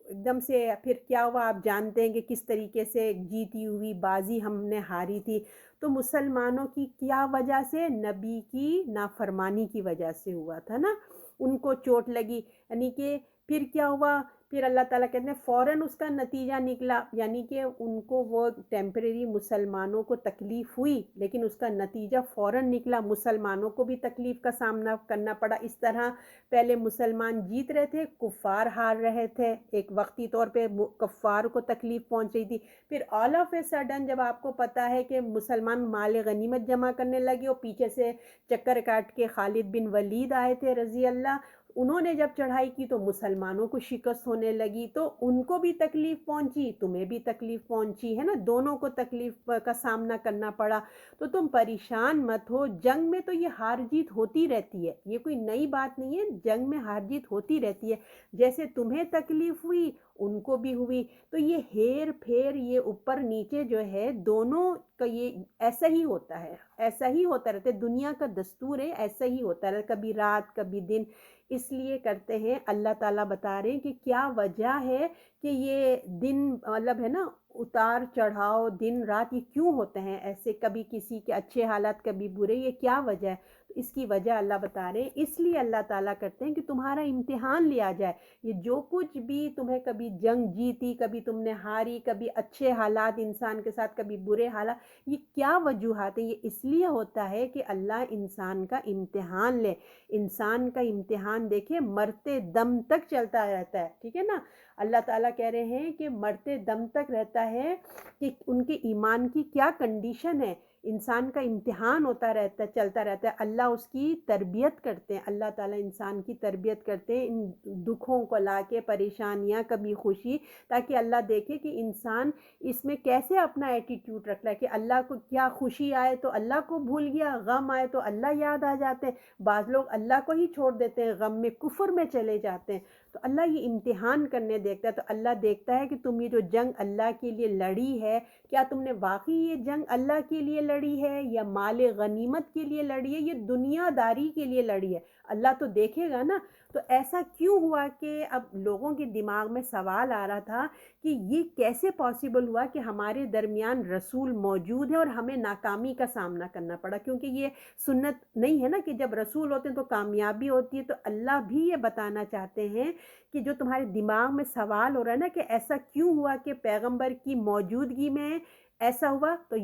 ایک دم سے پھر کیا ہوا آپ جانتے ہیں کہ کس طریقے سے جیتی ہوئی بازی ہم نے ہاری تھی۔ تو مسلمانوں کی کیا وجہ سے، نبی کی نافرمانی کی وجہ سے ہوا تھا نا، ان کو چوٹ لگی، یعنی کہ پھر کیا ہوا، پھر اللہ تعالیٰ کہتے ہیں فوراً اس کا نتیجہ نکلا، یعنی کہ ان کو وہ ٹیمپریری مسلمانوں کو تکلیف ہوئی لیکن اس کا نتیجہ فوراً نکلا، مسلمانوں کو بھی تکلیف کا سامنا کرنا پڑا۔ اس طرح پہلے مسلمان جیت رہے تھے، کفار ہار رہے تھے، ایک وقتی طور پہ کفار کو تکلیف پہنچ رہی تھی۔ پھر آل آف اے سڈن جب آپ کو پتہ ہے کہ مسلمان مال غنیمت جمع کرنے لگے اور پیچھے سے چکر کاٹ کے خالد بن ولید آئے تھے رضی اللہ، انہوں نے جب چڑھائی کی تو مسلمانوں کو شکست ہونے لگی، تو ان کو بھی تکلیف پہنچی، تمہیں بھی تکلیف پہنچی ہے نا، دونوں کو تکلیف کا سامنا کرنا پڑا۔ تو تم پریشان مت ہو، جنگ میں تو یہ ہار جیت ہوتی رہتی ہے، یہ کوئی نئی بات نہیں ہے، جنگ میں ہار جیت ہوتی رہتی ہے، جیسے تمہیں تکلیف ہوئی ان کو بھی ہوئی۔ تو یہ ہیر پھیر، یہ اوپر نیچے جو ہے دونوں کا یہ ایسا ہی ہوتا ہے، ایسا ہی ہوتا رہتا ہے، دنیا کا دستور ہے، ایسا ہی ہوتا رہتا، کبھی رات کبھی دن، اس لیے کرتے ہیں۔ اللہ تعالیٰ بتا رہے ہیں کہ کیا وجہ ہے کہ یہ دن مطلب ہے نا اتار چڑھاؤ، دن رات یہ کیوں ہوتے ہیں ایسے، کبھی کسی کے اچھے حالات کبھی برے، یہ کیا وجہ ہے؟ تو اس کی وجہ اللہ بتا رہے ہیں، اس لیے اللہ تعالیٰ کرتے ہیں کہ تمہارا امتحان لیا جائے۔ یہ جو کچھ بھی تمہیں کبھی جنگ جیتی، کبھی تم نے ہاری، کبھی اچھے حالات انسان کے ساتھ، کبھی برے حالات، یہ کیا وجوہات ہیں؟ یہ اس لیے ہوتا ہے کہ اللہ انسان کا امتحان لے۔ انسان کا امتحان دیکھیں مرتے دم تک چلتا رہتا ہے، ٹھیک ہے نا۔ اللہ تعالیٰ کہہ رہے ہیں کہ مرتے دم تک رہتا ہے کہ ان کے ایمان کی کیا کنڈیشن ہے، انسان کا امتحان ہوتا رہتا ہے، چلتا رہتا ہے۔ اللہ اس کی تربیت کرتے ہیں، اللہ تعالیٰ انسان کی تربیت کرتے ہیں ان دکھوں کو لا کے، پریشانیاں کبھی خوشی، تاکہ اللہ دیکھے کہ انسان اس میں کیسے اپنا ایٹیٹیوڈ رکھ رہا ہے، کہ اللہ کو کیا خوشی آئے تو اللہ کو بھول گیا، غم آئے تو اللہ یاد آ جاتے ہیں، بعض لوگ اللہ کو ہی چھوڑ دیتے ہیں، غم میں کفر میں چلے جاتے ہیں۔ تو اللہ یہ امتحان کرنے دیکھتا ہے، تو اللہ دیکھتا ہے کہ تم یہ جو جنگ اللہ کے لیے لڑی ہے، کیا تم نے واقعی یہ جنگ اللہ کے لیے لڑی ہے یا مال غنیمت کے لیے لڑی ہے، یہ دنیا داری کے لیے لڑی ہے؟ اللہ تو دیکھے گا نا۔ تو ایسا کیوں ہوا کہ اب لوگوں کے دماغ میں سوال آ رہا تھا کہ یہ کیسے پاسبل ہوا کہ ہمارے درمیان رسول موجود ہے اور ہمیں ناکامی کا سامنا کرنا پڑا، کیونکہ یہ سنت نہیں ہے نا کہ جب رسول ہوتے ہیں تو کامیابی ہوتی ہے۔ تو اللہ بھی یہ بتانا چاہتے ہیں کہ جو تمہارے دماغ میں سوال ہو رہا ہے نا کہ ایسا کیوں ہوا کہ پیغمبر کی موجودگی میں ایسا ہوا، تو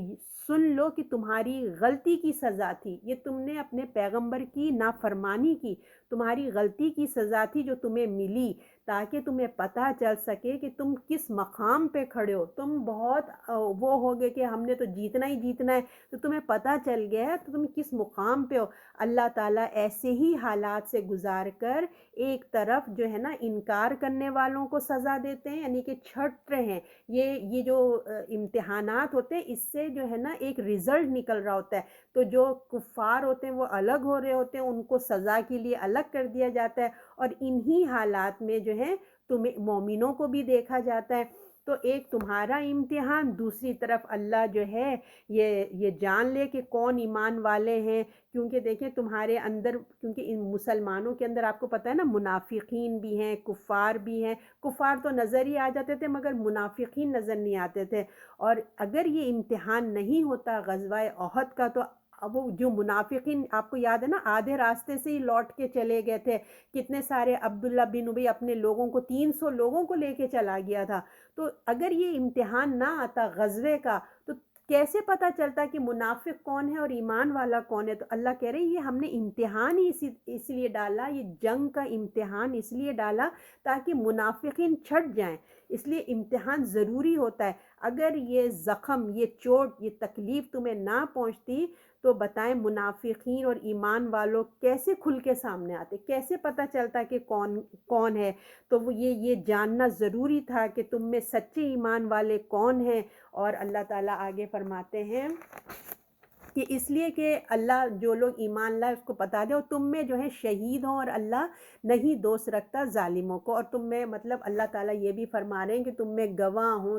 سن لو کہ تمہاری غلطی کی سزا تھی، یہ تم نے اپنے پیغمبر کی نافرمانی کی، تمہاری غلطی کی سزا تھی جو تمہیں ملی، تاکہ تمہیں پتہ چل سکے کہ تم کس مقام پہ کھڑے ہو۔ تم بہت وہ ہوگے کہ ہم نے تو جیتنا ہی جیتنا ہے، تو تمہیں پتہ چل گیا ہے تو تم کس مقام پہ ہو۔ اللہ تعالیٰ ایسے ہی حالات سے گزار کر ایک طرف جو ہے نا انکار کرنے والوں کو سزا دیتے ہیں، یعنی کہ چھٹ رہے ہیں، یہ جو امتحانات ہوتے ہیں اس سے جو ہے نا ایک رزلٹ نکل رہا ہوتا ہے، تو جو کفار ہوتے ہیں وہ الگ ہو رہے ہوتے ہیں، ان کو سزا کے لیے الگ کر دیا جاتا ہے، اور انہی حالات میں جو ہے تمہیں مومنوں کو بھی دیکھا جاتا ہے۔ تو ایک تمہارا امتحان، دوسری طرف اللہ جو ہے یہ جان لے کہ کون ایمان والے ہیں، کیونکہ دیکھیں تمہارے اندر، کیونکہ ان مسلمانوں کے اندر آپ کو پتہ ہے نا منافقین بھی ہیں، کفار بھی ہیں، کفار تو نظر ہی آ جاتے تھے مگر منافقین نظر نہیں آتے تھے۔ اور اگر یہ امتحان نہیں ہوتا غزوہ احد کا، تو اب وہ جو منافقین آپ کو یاد ہے نا آدھے راستے سے ہی لوٹ کے چلے گئے تھے، کتنے سارے عبداللہ بن ابی اپنے لوگوں کو 300 لوگوں کو لے کے چلا گیا تھا۔ تو اگر یہ امتحان نہ آتا غزوے کا تو کیسے پتہ چلتا کہ منافق کون ہے اور ایمان والا کون ہے؟ تو اللہ کہہ رہے ہیں یہ ہم نے امتحان ہی اس لیے ڈالا، یہ جنگ کا امتحان اس لیے ڈالا تاکہ منافقین چھٹ جائیں، اس لیے امتحان ضروری ہوتا ہے۔ اگر یہ زخم، یہ چوٹ، یہ تکلیف تمہیں نہ پہنچتی تو بتائیں منافقین اور ایمان والوں کیسے کھل کے سامنے آتے، کیسے پتہ چلتا کہ کون ہے؟ تو وہ یہ جاننا ضروری تھا کہ تم میں سچے ایمان والے کون ہیں۔ اور اللہ تعالیٰ آگے فرماتے ہیں کہ اس لیے کہ اللہ جو لوگ ایمان لائے اس کو بتا دے، اور تم میں جو ہے شہید ہوں، اور اللہ نہیں دوست رکھتا ظالموں کو، اور تم میں مطلب اللہ تعالیٰ یہ بھی فرما رہے ہیں کہ تم میں گواہ ہوں،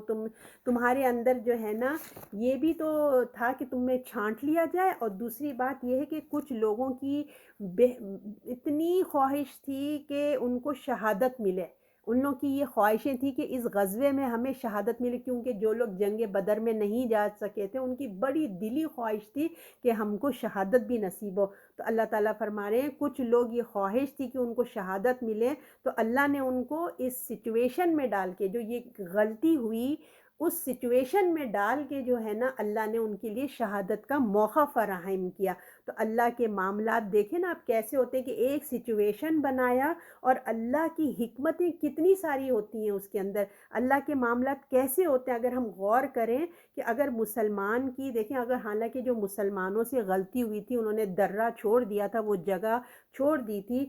تمہارے اندر جو ہے نا یہ بھی تو تھا کہ تم میں چھانٹ لیا جائے۔ اور دوسری بات یہ ہے کہ کچھ لوگوں کی اتنی خواہش تھی کہ ان کو شہادت ملے، ان لوگوں کی یہ خواہشیں تھیں کہ اس غزوے میں ہمیں شہادت ملے، کیونکہ جو لوگ جنگ بدر میں نہیں جا سکے تھے ان کی بڑی دلی خواہش تھی کہ ہم کو شہادت بھی نصیب ہو۔ تو اللہ تعالیٰ فرما رہے ہیں کچھ لوگ یہ خواہش تھی کہ ان کو شہادت ملے، تو اللہ نے ان کو اس سچویشن میں ڈال کے، جو یہ غلطی ہوئی اس سچویشن میں ڈال کے جو ہے نا، اللہ نے ان کے لیے شہادت کا موقع فراہم کیا۔ تو اللہ کے معاملات دیکھیں نا آپ کیسے ہوتے ہیں کہ ایک سچویشن بنایا، اور اللہ کی حکمتیں کتنی ساری ہوتی ہیں اس کے اندر، اللہ کے معاملات کیسے ہوتے ہیں اگر ہم غور کریں کہ اگر مسلمان کی دیکھیں، اگر حالانکہ جو مسلمانوں سے غلطی ہوئی تھی انہوں نے درہ چھوڑ دیا تھا، وہ جگہ چھوڑ دی تھی،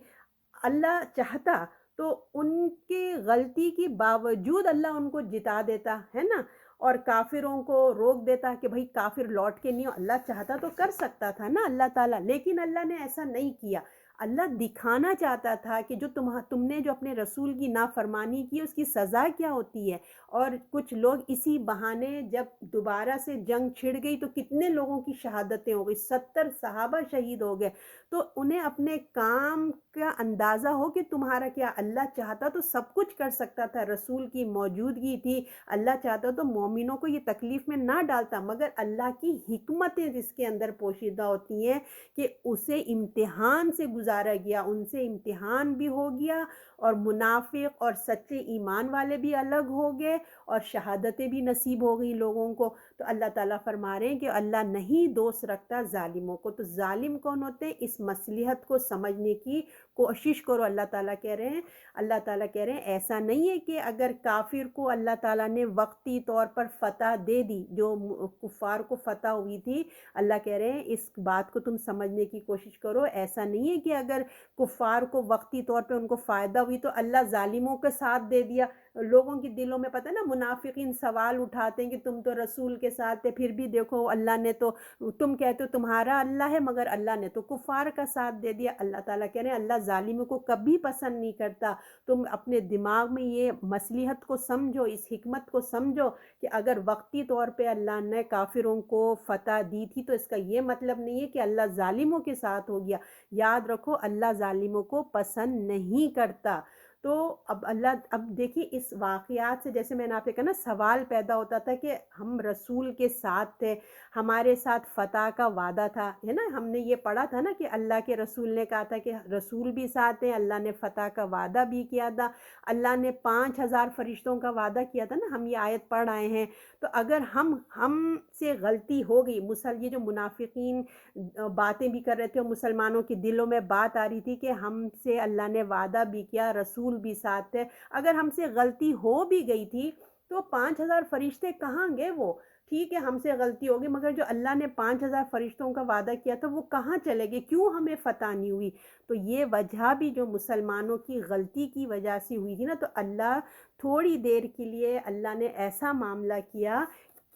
اللہ چاہتا تو ان کے غلطی کے باوجود اللہ ان کو جتا دیتا ہے نا، اور کافروں کو روک دیتا کہ بھئی کافر لوٹ کے نہیں ہو، اللہ چاہتا تو کر سکتا تھا نا اللہ تعالیٰ، لیکن اللہ نے ایسا نہیں کیا۔ اللہ دکھانا چاہتا تھا کہ جو تم نے جو اپنے رسول کی نافرمانی کی اس کی سزا کیا ہوتی ہے، اور کچھ لوگ اسی بہانے جب دوبارہ سے جنگ چھڑ گئی تو کتنے لوگوں کی شہادتیں ہو گئی، 70 صحابہ شہید ہو گئے۔ تو انہیں اپنے کام کا اندازہ ہو کہ تمہارا کیا، اللہ چاہتا تو سب کچھ کر سکتا تھا، رسول کی موجودگی تھی، اللہ چاہتا تو مومنوں کو یہ تکلیف میں نہ ڈالتا، مگر اللہ کی حکمتیں جس کے اندر پوشیدہ ہوتی ہیں کہ اسے امتحان سے گزارا گیا، ان سے امتحان بھی ہو گیا، اور منافق اور سچے ایمان والے بھی الگ ہو گئے، اور شہادتیں بھی نصیب ہو گئی لوگوں کو۔ تو اللہ تعالیٰ فرما رہے ہیں کہ اللہ نہیں دوست رکھتا ظالموں کو۔ تو ظالم کون ہوتے ہیں؟ اس مصلحت کو سمجھنے کی کوشش کرو، اللہ تعالیٰ کہہ رہے ہیں۔ اللہ تعالیٰ کہہ رہے ہیں ایسا نہیں ہے کہ اگر کافر کو اللہ تعالیٰ نے وقتی طور پر فتح دے دی، جو کفار کو فتح ہوئی تھی، اللہ کہہ رہے ہیں اس بات کو تم سمجھنے کی کوشش کرو، ایسا نہیں ہے کہ اگر کفار کو وقتی طور پہ ان کو فائدہ ہوئی تو اللہ ظالموں کے ساتھ دے دیا۔ لوگوں کی دلوں میں پتہ ہے نا، منافقین سوال اٹھاتے ہیں کہ تم تو رسول کے ساتھ تھے، پھر بھی دیکھو اللہ نے تو، تم کہتے ہو تمہارا اللہ ہے مگر اللہ نے تو کفار کا ساتھ دے دیا۔ اللہ تعالیٰ کہہ رہے ہیں اللہ ظالموں کو کبھی پسند نہیں کرتا۔ تم اپنے دماغ میں یہ مصلحت کو سمجھو، اس حکمت کو سمجھو کہ اگر وقتی طور پہ اللہ نے کافروں کو فتح دی تھی تو اس کا یہ مطلب نہیں ہے کہ اللہ ظالموں کے ساتھ ہو گیا۔ یاد رکھو اللہ ظالموں کو پسند نہیں کرتا۔ تو اب دیکھیے اس واقعات سے، جیسے میں نے آپ سے کہا نا، سوال پیدا ہوتا تھا کہ ہم رسول کے ساتھ تھے، ہمارے ساتھ فتح کا وعدہ تھا، ہے نا، ہم نے یہ پڑھا تھا نا کہ اللہ کے رسول نے کہا تھا کہ رسول بھی ساتھ ہیں، اللہ نے فتح کا وعدہ بھی کیا تھا، اللہ نے 5000 فرشتوں کا وعدہ کیا تھا نا، ہم یہ آیت پڑھ آئے ہیں۔ تو اگر ہم سے غلطی ہو گئی، یہ جو منافقین باتیں بھی کر رہے تھے اور مسلمانوں کے دلوں میں بات آ رہی تھی کہ ہم سے اللہ نے وعدہ بھی کیا، رسول بھی ساتھ تھے، اگر ہم سے غلطی ہو بھی گئی تھی تو 5000 فرشتے کہاں گئے؟ وہ ٹھیک ہے ہم سے غلطی ہوگی، مگر جو اللہ نے 5000 فرشتوں کا وعدہ کیا تھا وہ کہاں چلے گئے؟ کیوں ہمیں فتح نہیں ہوئی؟ تو یہ وجہ بھی جو مسلمانوں کی غلطی کی وجہ سے ہوئی تھی نا، تو اللہ تھوڑی دیر کے لیے اللہ نے ایسا معاملہ کیا۔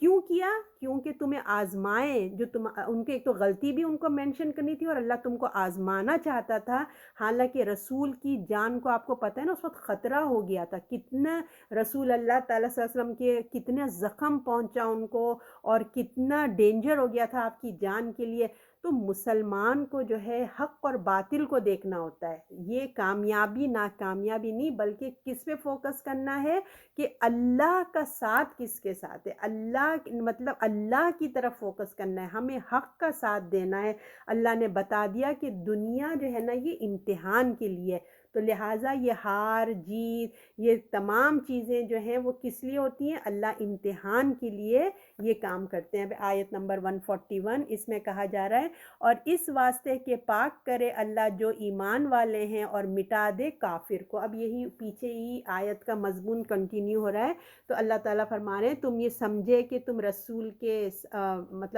کیوں کیا؟ کیونکہ تمہیں آزمائے، جو ان کے ایک تو غلطی بھی ان کو مینشن کرنی تھی، اور اللہ تم کو آزمانا چاہتا تھا۔ حالانکہ رسول کی جان کو آپ کو پتہ ہے نا اس وقت خطرہ ہو گیا تھا، کتنا رسول اللہ تعالیٰ صلی اللہ علیہ وسلم کے کتنے زخم پہنچا ان کو، اور کتنا ڈینجر ہو گیا تھا آپ کی جان کے لیے۔ تو مسلمان کو جو ہے حق اور باطل کو دیکھنا ہوتا ہے، یہ کامیابی ناکامیابی نہیں، بلکہ کس پہ فوکس کرنا ہے کہ اللہ کا ساتھ کس کے ساتھ ہے، اللہ کی طرف فوکس کرنا ہے، ہمیں حق کا ساتھ دینا ہے۔ اللہ نے بتا دیا کہ دنیا جو ہے نا یہ امتحان کے لیے، تو لہٰذا یہ ہار جیت یہ تمام چیزیں جو ہیں وہ کس لیے ہوتی ہیں؟ اللہ امتحان کے لیے یہ کام کرتے ہیں۔ آیت نمبر 141 اس میں کہا جا رہا ہے، اور اس واسطے کہ پاک کرے اللہ جو ایمان والے ہیں اور مٹا دے کافر کو۔ اب یہی پیچھے ہی آیت کا مضمون کنٹینیو ہو رہا ہے، تو اللہ تعالیٰ فرما رہے ہیں تم یہ سمجھے کہ تم رسول کے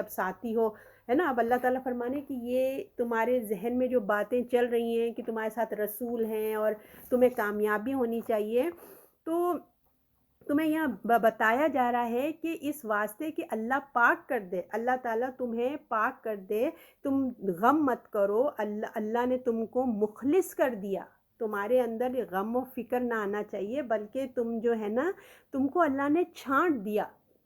ساتھی ہو، ہے نا۔ اب اللہ تعالیٰ فرمانے کہ یہ تمہارے ذہن میں جو باتیں چل رہی ہیں کہ تمہارے ساتھ رسول ہیں اور تمہیں کامیابی ہونی چاہیے، تو تمہیں یہاں بتایا جا رہا ہے کہ اس واسطے کہ اللہ پاک کر دے، اللہ تعالیٰ تمہیں پاک کر دے، تم غم مت کرو، اللہ نے تم کو مخلص کر دیا، تمہارے اندر یہ غم و فکر نہ آنا چاہیے، بلکہ تم جو ہے نا تم کو اللہ نے چھانٹ دیا،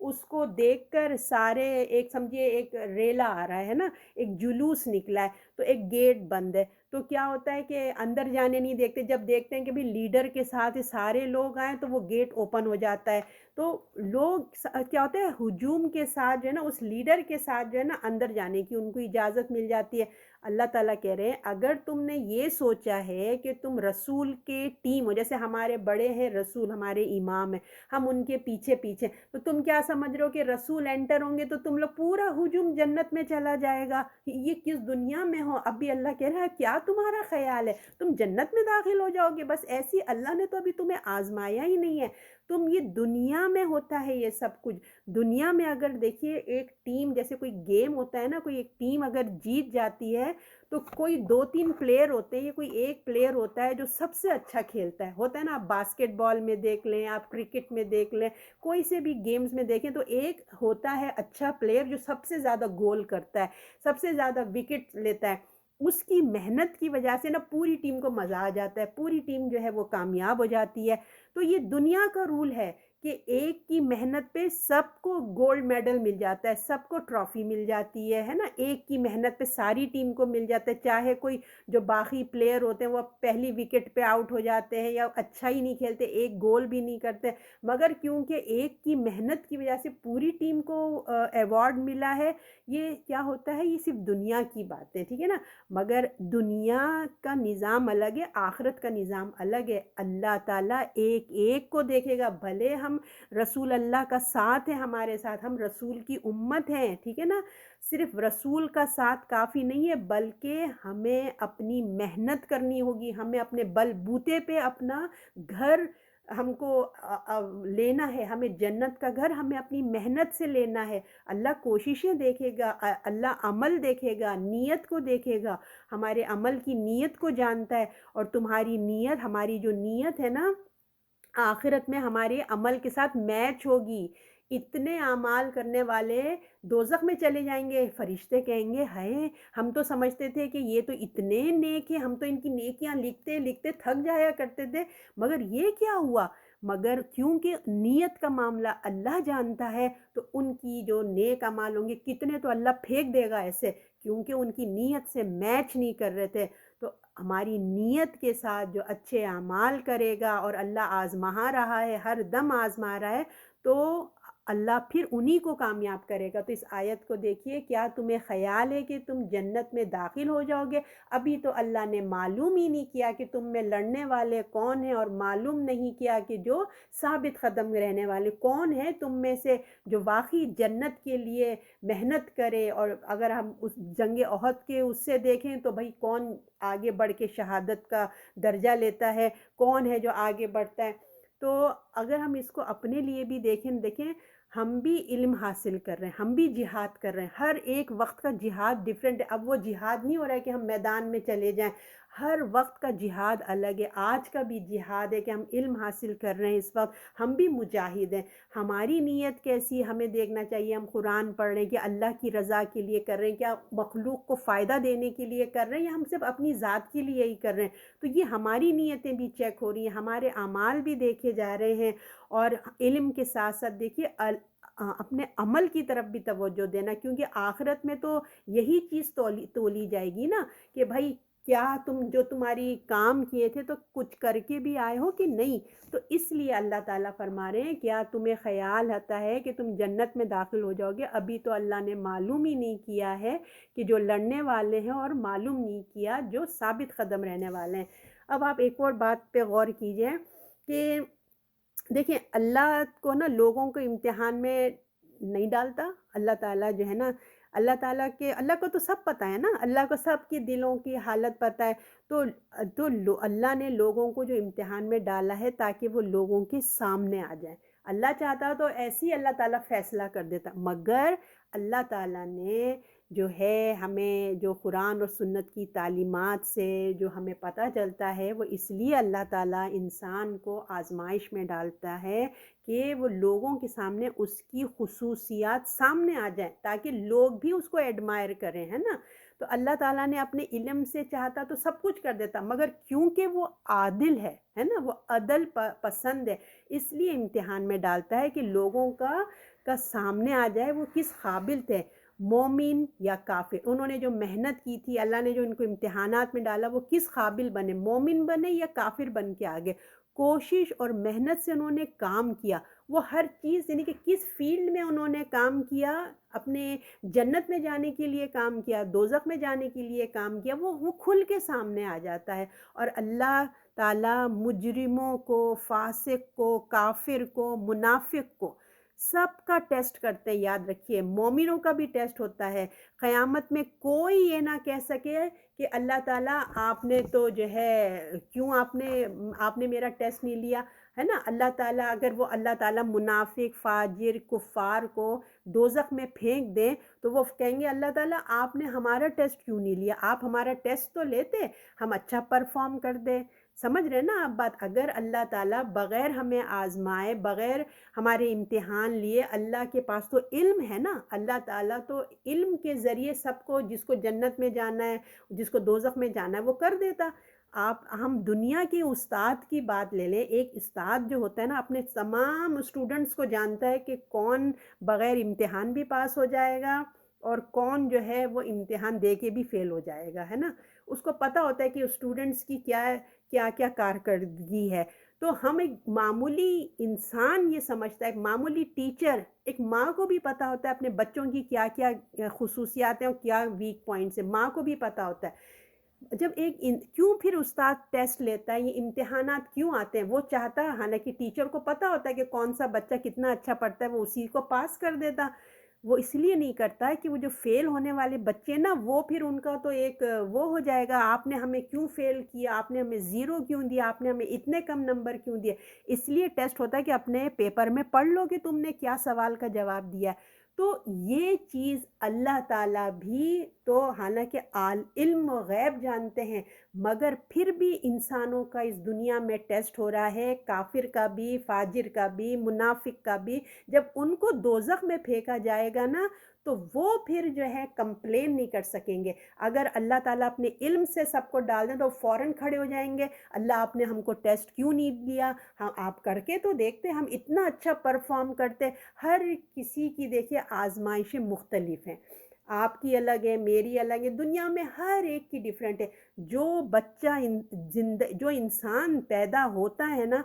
اس کو دیکھ کر سارے ایک سمجھیے ایک ریلا آ رہا ہے نا، ایک جلوس نکلا ہے، تو ایک گیٹ بند ہے، تو کیا ہوتا ہے کہ اندر جانے نہیں دیکھتے، جب دیکھتے ہیں کہ بھی لیڈر کے ساتھ سارے لوگ آئیں تو وہ گیٹ اوپن ہو جاتا ہے، تو لوگ کیا ہوتا ہے ہجوم کے ساتھ جو ہے نا اس لیڈر کے ساتھ جو ہے نا اندر جانے کی ان کو اجازت مل جاتی ہے۔ اللہ تعالیٰ کہہ رہے ہیں اگر تم نے یہ سوچا ہے کہ تم رسول کے ٹیم ہو، جیسے ہمارے بڑے ہیں رسول، ہمارے امام ہیں، ہم ان کے پیچھے پیچھے، تو تم کیا سمجھ رہے ہو کہ رسول انٹر ہوں گے تو تم لوگ پورا ہجوم جنت میں چلا جائے گا؟ یہ کس دنیا میں ہو؟ اب بھی اللہ کہہ رہا ہے کیا تمہارا خیال ہے تم جنت میں داخل ہو جاؤ گے؟ بس ایسی اللہ نے تو ابھی تمہیں آزمایا ہی نہیں ہے، تم یہ دنیا میں ہوتا ہے یہ سب کچھ۔ دنیا میں اگر دیکھیے ایک ٹیم، جیسے کوئی گیم ہوتا ہے نا، کوئی ایک ٹیم اگر جیت جاتی ہے تو کوئی دو تین پلیئر ہوتے ہیں، یہ کوئی ایک پلیئر ہوتا ہے جو سب سے اچھا کھیلتا ہے، ہوتا ہے نا، آپ باسکٹ بال میں دیکھ لیں، آپ کرکٹ میں دیکھ لیں، کوئی سے بھی گیمز میں دیکھیں تو ایک ہوتا ہے اچھا پلیئر جو سب سے زیادہ گول کرتا ہے، سب سے زیادہ وکٹ لیتا ہے، اس کی محنت کی وجہ سے نا پوری ٹیم کو مزہ آ جاتا ہے، پوری ٹیم جو ہے وہ کامیاب ہو جاتی ہے۔ تو یہ دنیا کا رول ہے کہ ایک کی محنت پہ سب کو گولڈ میڈل مل جاتا ہے، سب کو ٹرافی مل جاتی ہے نا، ایک کی محنت پہ ساری ٹیم کو مل جاتا ہے، چاہے کوئی جو باقی پلیئر ہوتے ہیں وہ پہلی وکٹ پہ آؤٹ ہو جاتے ہیں یا اچھا ہی نہیں کھیلتے، ایک گول بھی نہیں کرتے، مگر کیونکہ ایک کی محنت کی وجہ سے پوری ٹیم کو ایوارڈ ملا ہے۔ یہ کیا ہوتا ہے، یہ صرف دنیا کی بات ہے، ٹھیک ہے نا، مگر دنیا کا نظام الگ ہے، آخرت کا نظام الگ ہے۔ اللہ تعالیٰ ایک ایک کو دیکھے گا، بھلے ہم رسول اللہ کا ساتھ ہے، ہمارے ساتھ ہم رسول کی امت ہیں، ٹھیک ہے نا، صرف رسول کا ساتھ کافی نہیں ہے بلکہ ہمیں اپنی محنت کرنی ہوگی، ہمیں اپنے بل بوتے پہ اپنا گھر ہم کو لینا ہے، ہمیں جنت کا گھر ہمیں اپنی محنت سے لینا ہے۔ اللہ کوششیں دیکھے گا، اللہ عمل دیکھے گا، نیت کو دیکھے گا، ہمارے عمل کی نیت کو جانتا ہے، اور تمہاری نیت، ہماری جو نیت ہے نا آخرت میں ہمارے عمل کے ساتھ میچ ہوگی۔ اتنے اعمال کرنے والے دوزخ میں چلے جائیں گے، فرشتے کہیں گے ہائے ہم تو سمجھتے تھے کہ یہ تو اتنے نیک ہیں، ہم تو ان کی نیکیاں لکھتے لکھتے تھک جایا کرتے تھے، مگر یہ کیا ہوا؟ مگر کیونکہ نیت کا معاملہ اللہ جانتا ہے، تو ان کی جو نیک اعمال ہوں گے کتنے تو اللہ پھینک دے گا ایسے، کیونکہ ان کی نیت سے میچ نہیں کر رہے تھے۔ تو ہماری نیت کے ساتھ جو اچھے اعمال کرے گا، اور اللہ آزما رہا ہے، ہر دم آزما رہا ہے، تو اللہ پھر انہی کو کامیاب کرے گا۔ تو اس آیت کو دیکھیے، کیا تمہیں خیال ہے کہ تم جنت میں داخل ہو جاؤ گے؟ ابھی تو اللہ نے معلوم ہی نہیں کیا کہ تم میں لڑنے والے کون ہیں، اور معلوم نہیں کیا کہ جو ثابت قدم رہنے والے کون ہیں تم میں سے، جو واقعی جنت کے لیے محنت کرے۔ اور اگر ہم اس جنگ احد کے اس سے دیکھیں تو بھائی کون آگے بڑھ کے شہادت کا درجہ لیتا ہے، کون ہے جو آگے بڑھتا ہے۔ تو اگر ہم اس کو اپنے لیے بھی دیکھیں ہم بھی علم حاصل کر رہے ہیں، ہم بھی جہاد کر رہے ہیں، ہر ایک وقت کا جہاد ڈیفرنٹ ہے۔ اب وہ جہاد نہیں ہو رہا ہے کہ ہم میدان میں چلے جائیں، ہر وقت کا جہاد الگ ہے۔ آج کا بھی جہاد ہے کہ ہم علم حاصل کر رہے ہیں، اس وقت ہم بھی مجاہد ہیں۔ ہماری نیت کیسی ہمیں دیکھنا چاہیے، ہم قرآن پڑھ رہے ہیں کہ اللہ کی رضا کے لیے کر رہے ہیں، کیا مخلوق کو فائدہ دینے کے لیے کر رہے ہیں، یا ہم صرف اپنی ذات کے لیے ہی کر رہے ہیں؟ تو یہ ہماری نیتیں بھی چیک ہو رہی ہیں، ہمارے اعمال بھی دیکھے جا رہے ہیں، اور علم کے ساتھ ساتھ دیکھیے اپنے عمل کی طرف بھی توجہ دینا، کیونکہ آخرت میں تو یہی چیز تولی جائے گی نا، کہ بھائی کیا تم جو تمہاری کام کیے تھے تو کچھ کر کے بھی آئے ہو کہ نہیں۔ تو اس لیے اللہ تعالیٰ فرما رہے ہیں کیا تمہیں خیال آتا ہے کہ تم جنت میں داخل ہو جاؤ گے؟ ابھی تو اللہ نے معلوم ہی نہیں کیا ہے کہ جو لڑنے والے ہیں، اور معلوم نہیں کیا جو ثابت قدم رہنے والے ہیں۔ اب آپ ایک اور بات پہ غور کیجئے کہ دیکھیں اللہ کو نا لوگوں کو امتحان میں نہیں ڈالتا۔ اللہ تعالیٰ جو ہے نا، اللہ کو تو سب پتہ ہے نا، اللہ کو سب کے دلوں کی حالت پتہ ہے، تو اللہ نے لوگوں کو جو امتحان میں ڈالا ہے تاکہ وہ لوگوں کے سامنے آ جائیں۔ اللہ چاہتا تو ایسے ہی اللہ تعالیٰ فیصلہ کر دیتا، مگر اللہ تعالیٰ نے جو ہے ہمیں جو قرآن اور سنت کی تعلیمات سے جو ہمیں پتہ چلتا ہے، وہ اس لیے اللہ تعالیٰ انسان کو آزمائش میں ڈالتا ہے کہ وہ لوگوں کے سامنے اس کی خصوصیات سامنے آ جائیں، تاکہ لوگ بھی اس کو ایڈمائر کریں، ہے نا۔ تو اللہ تعالیٰ نے اپنے علم سے چاہتا تو سب کچھ کر دیتا، مگر کیونکہ وہ عادل ہے نا، وہ عدل پسند ہے، اس لیے امتحان میں ڈالتا ہے کہ لوگوں کا کا سامنے آ جائے وہ کس قابل تھے، مومن یا کافر. انہوں نے جو محنت کی تھی، اللہ نے جو ان کو امتحانات میں ڈالا، وہ کس قابل بنے، مومن بنے یا کافر بن کے آگے. کوشش اور محنت سے انہوں نے کام کیا. وہ ہر چیز یعنی کہ کس فیلڈ میں انہوں نے کام کیا، اپنے جنت میں جانے کے لیے کام کیا، دوزخ میں جانے کے لیے کام کیا، وہ کھل کے سامنے آ جاتا ہے. اور اللہ تعالیٰ مجرموں کو، فاسق کو، کافر کو، منافق کو سب کا ٹیسٹ کرتے ہیں. یاد رکھیے مومنوں کا بھی ٹیسٹ ہوتا ہے. قیامت میں کوئی یہ نہ کہہ سکے کہ اللہ تعالیٰ آپ نے تو جو ہے کیوں آپ نے میرا ٹیسٹ نہیں لیا، ہے نا. اللہ تعالیٰ اگر وہ اللہ تعالیٰ منافق، فاجر، کفار کو دوزخ میں پھینک دیں تو وہ کہیں گے اللہ تعالیٰ آپ نے ہمارا ٹیسٹ کیوں نہیں لیا، آپ ہمارا ٹیسٹ تو لیتے، ہم اچھا پرفارم کر دیں. سمجھ رہے نا آپ بات. اگر اللہ تعالیٰ بغیر ہمیں آزمائے، بغیر ہمارے امتحان لیے، اللہ کے پاس تو علم ہے نا. اللہ تعالیٰ تو علم کے ذریعے سب کو، جس کو جنت میں جانا ہے، جس کو دوزخ میں جانا ہے، وہ کر دیتا. ہم دنیا کے استاد کی بات لے لیں. ایک استاد جو ہوتا ہے نا اپنے تمام اسٹوڈنٹس کو جانتا ہے کہ کون بغیر امتحان بھی پاس ہو جائے گا اور کون جو ہے وہ امتحان دے کے بھی فیل ہو جائے گا، ہے نا. اس کو پتہ ہوتا ہے کہ اسٹوڈنٹس کی کیا کارکردگی ہے. تو ہم ایک معمولی انسان یہ سمجھتا ہے، ایک معمولی ٹیچر، ایک ماں کو بھی پتہ ہوتا ہے اپنے بچوں کی کیا کیا خصوصیات ہیں اور کیا ویک پوائنٹس ہیں، ماں کو بھی پتہ ہوتا ہے. جب کیوں پھر استاد ٹیسٹ لیتا ہے، یہ امتحانات کیوں آتے ہیں؟ وہ چاہتا ہے، حالانکہ ٹیچر کو پتہ ہوتا ہے کہ کون سا بچہ کتنا اچھا پڑھتا ہے، وہ اسی کو پاس کر دیتا. وہ اس لیے نہیں کرتا ہے کہ وہ جو فیل ہونے والے بچے نا، وہ پھر ان کا تو ایک وہ ہو جائے گا، آپ نے ہمیں کیوں فیل کیا، آپ نے ہمیں 0 کیوں دیا، آپ نے ہمیں اتنے کم نمبر کیوں دیے. اس لیے ٹیسٹ ہوتا ہے کہ اپنے پیپر میں پڑھ لو کہ تم نے کیا سوال کا جواب دیا. تو یہ چیز اللہ تعالیٰ بھی تو حالانکہ علم و غیب جانتے ہیں، مگر پھر بھی انسانوں کا اس دنیا میں ٹیسٹ ہو رہا ہے، کافر کا بھی، فاجر کا بھی، منافق کا بھی. جب ان کو دوزخ میں پھینکا جائے گا نا تو وہ پھر جو ہے کمپلین نہیں کر سکیں گے. اگر اللہ تعالیٰ اپنے علم سے سب کو ڈال دیں تو فوراً کھڑے ہو جائیں گے، اللہ آپ نے ہم کو ٹیسٹ کیوں نہیں دیا، ہم آپ کر کے تو دیکھتے، ہم اتنا اچھا پرفارم کرتے. ہر کسی کی دیکھیے آزمائشیں مختلف ہیں، آپ کی الگ ہے، میری الگ ہے، دنیا میں ہر ایک کی ڈیفرنٹ ہے. جو بچہ جو انسان پیدا ہوتا ہے نا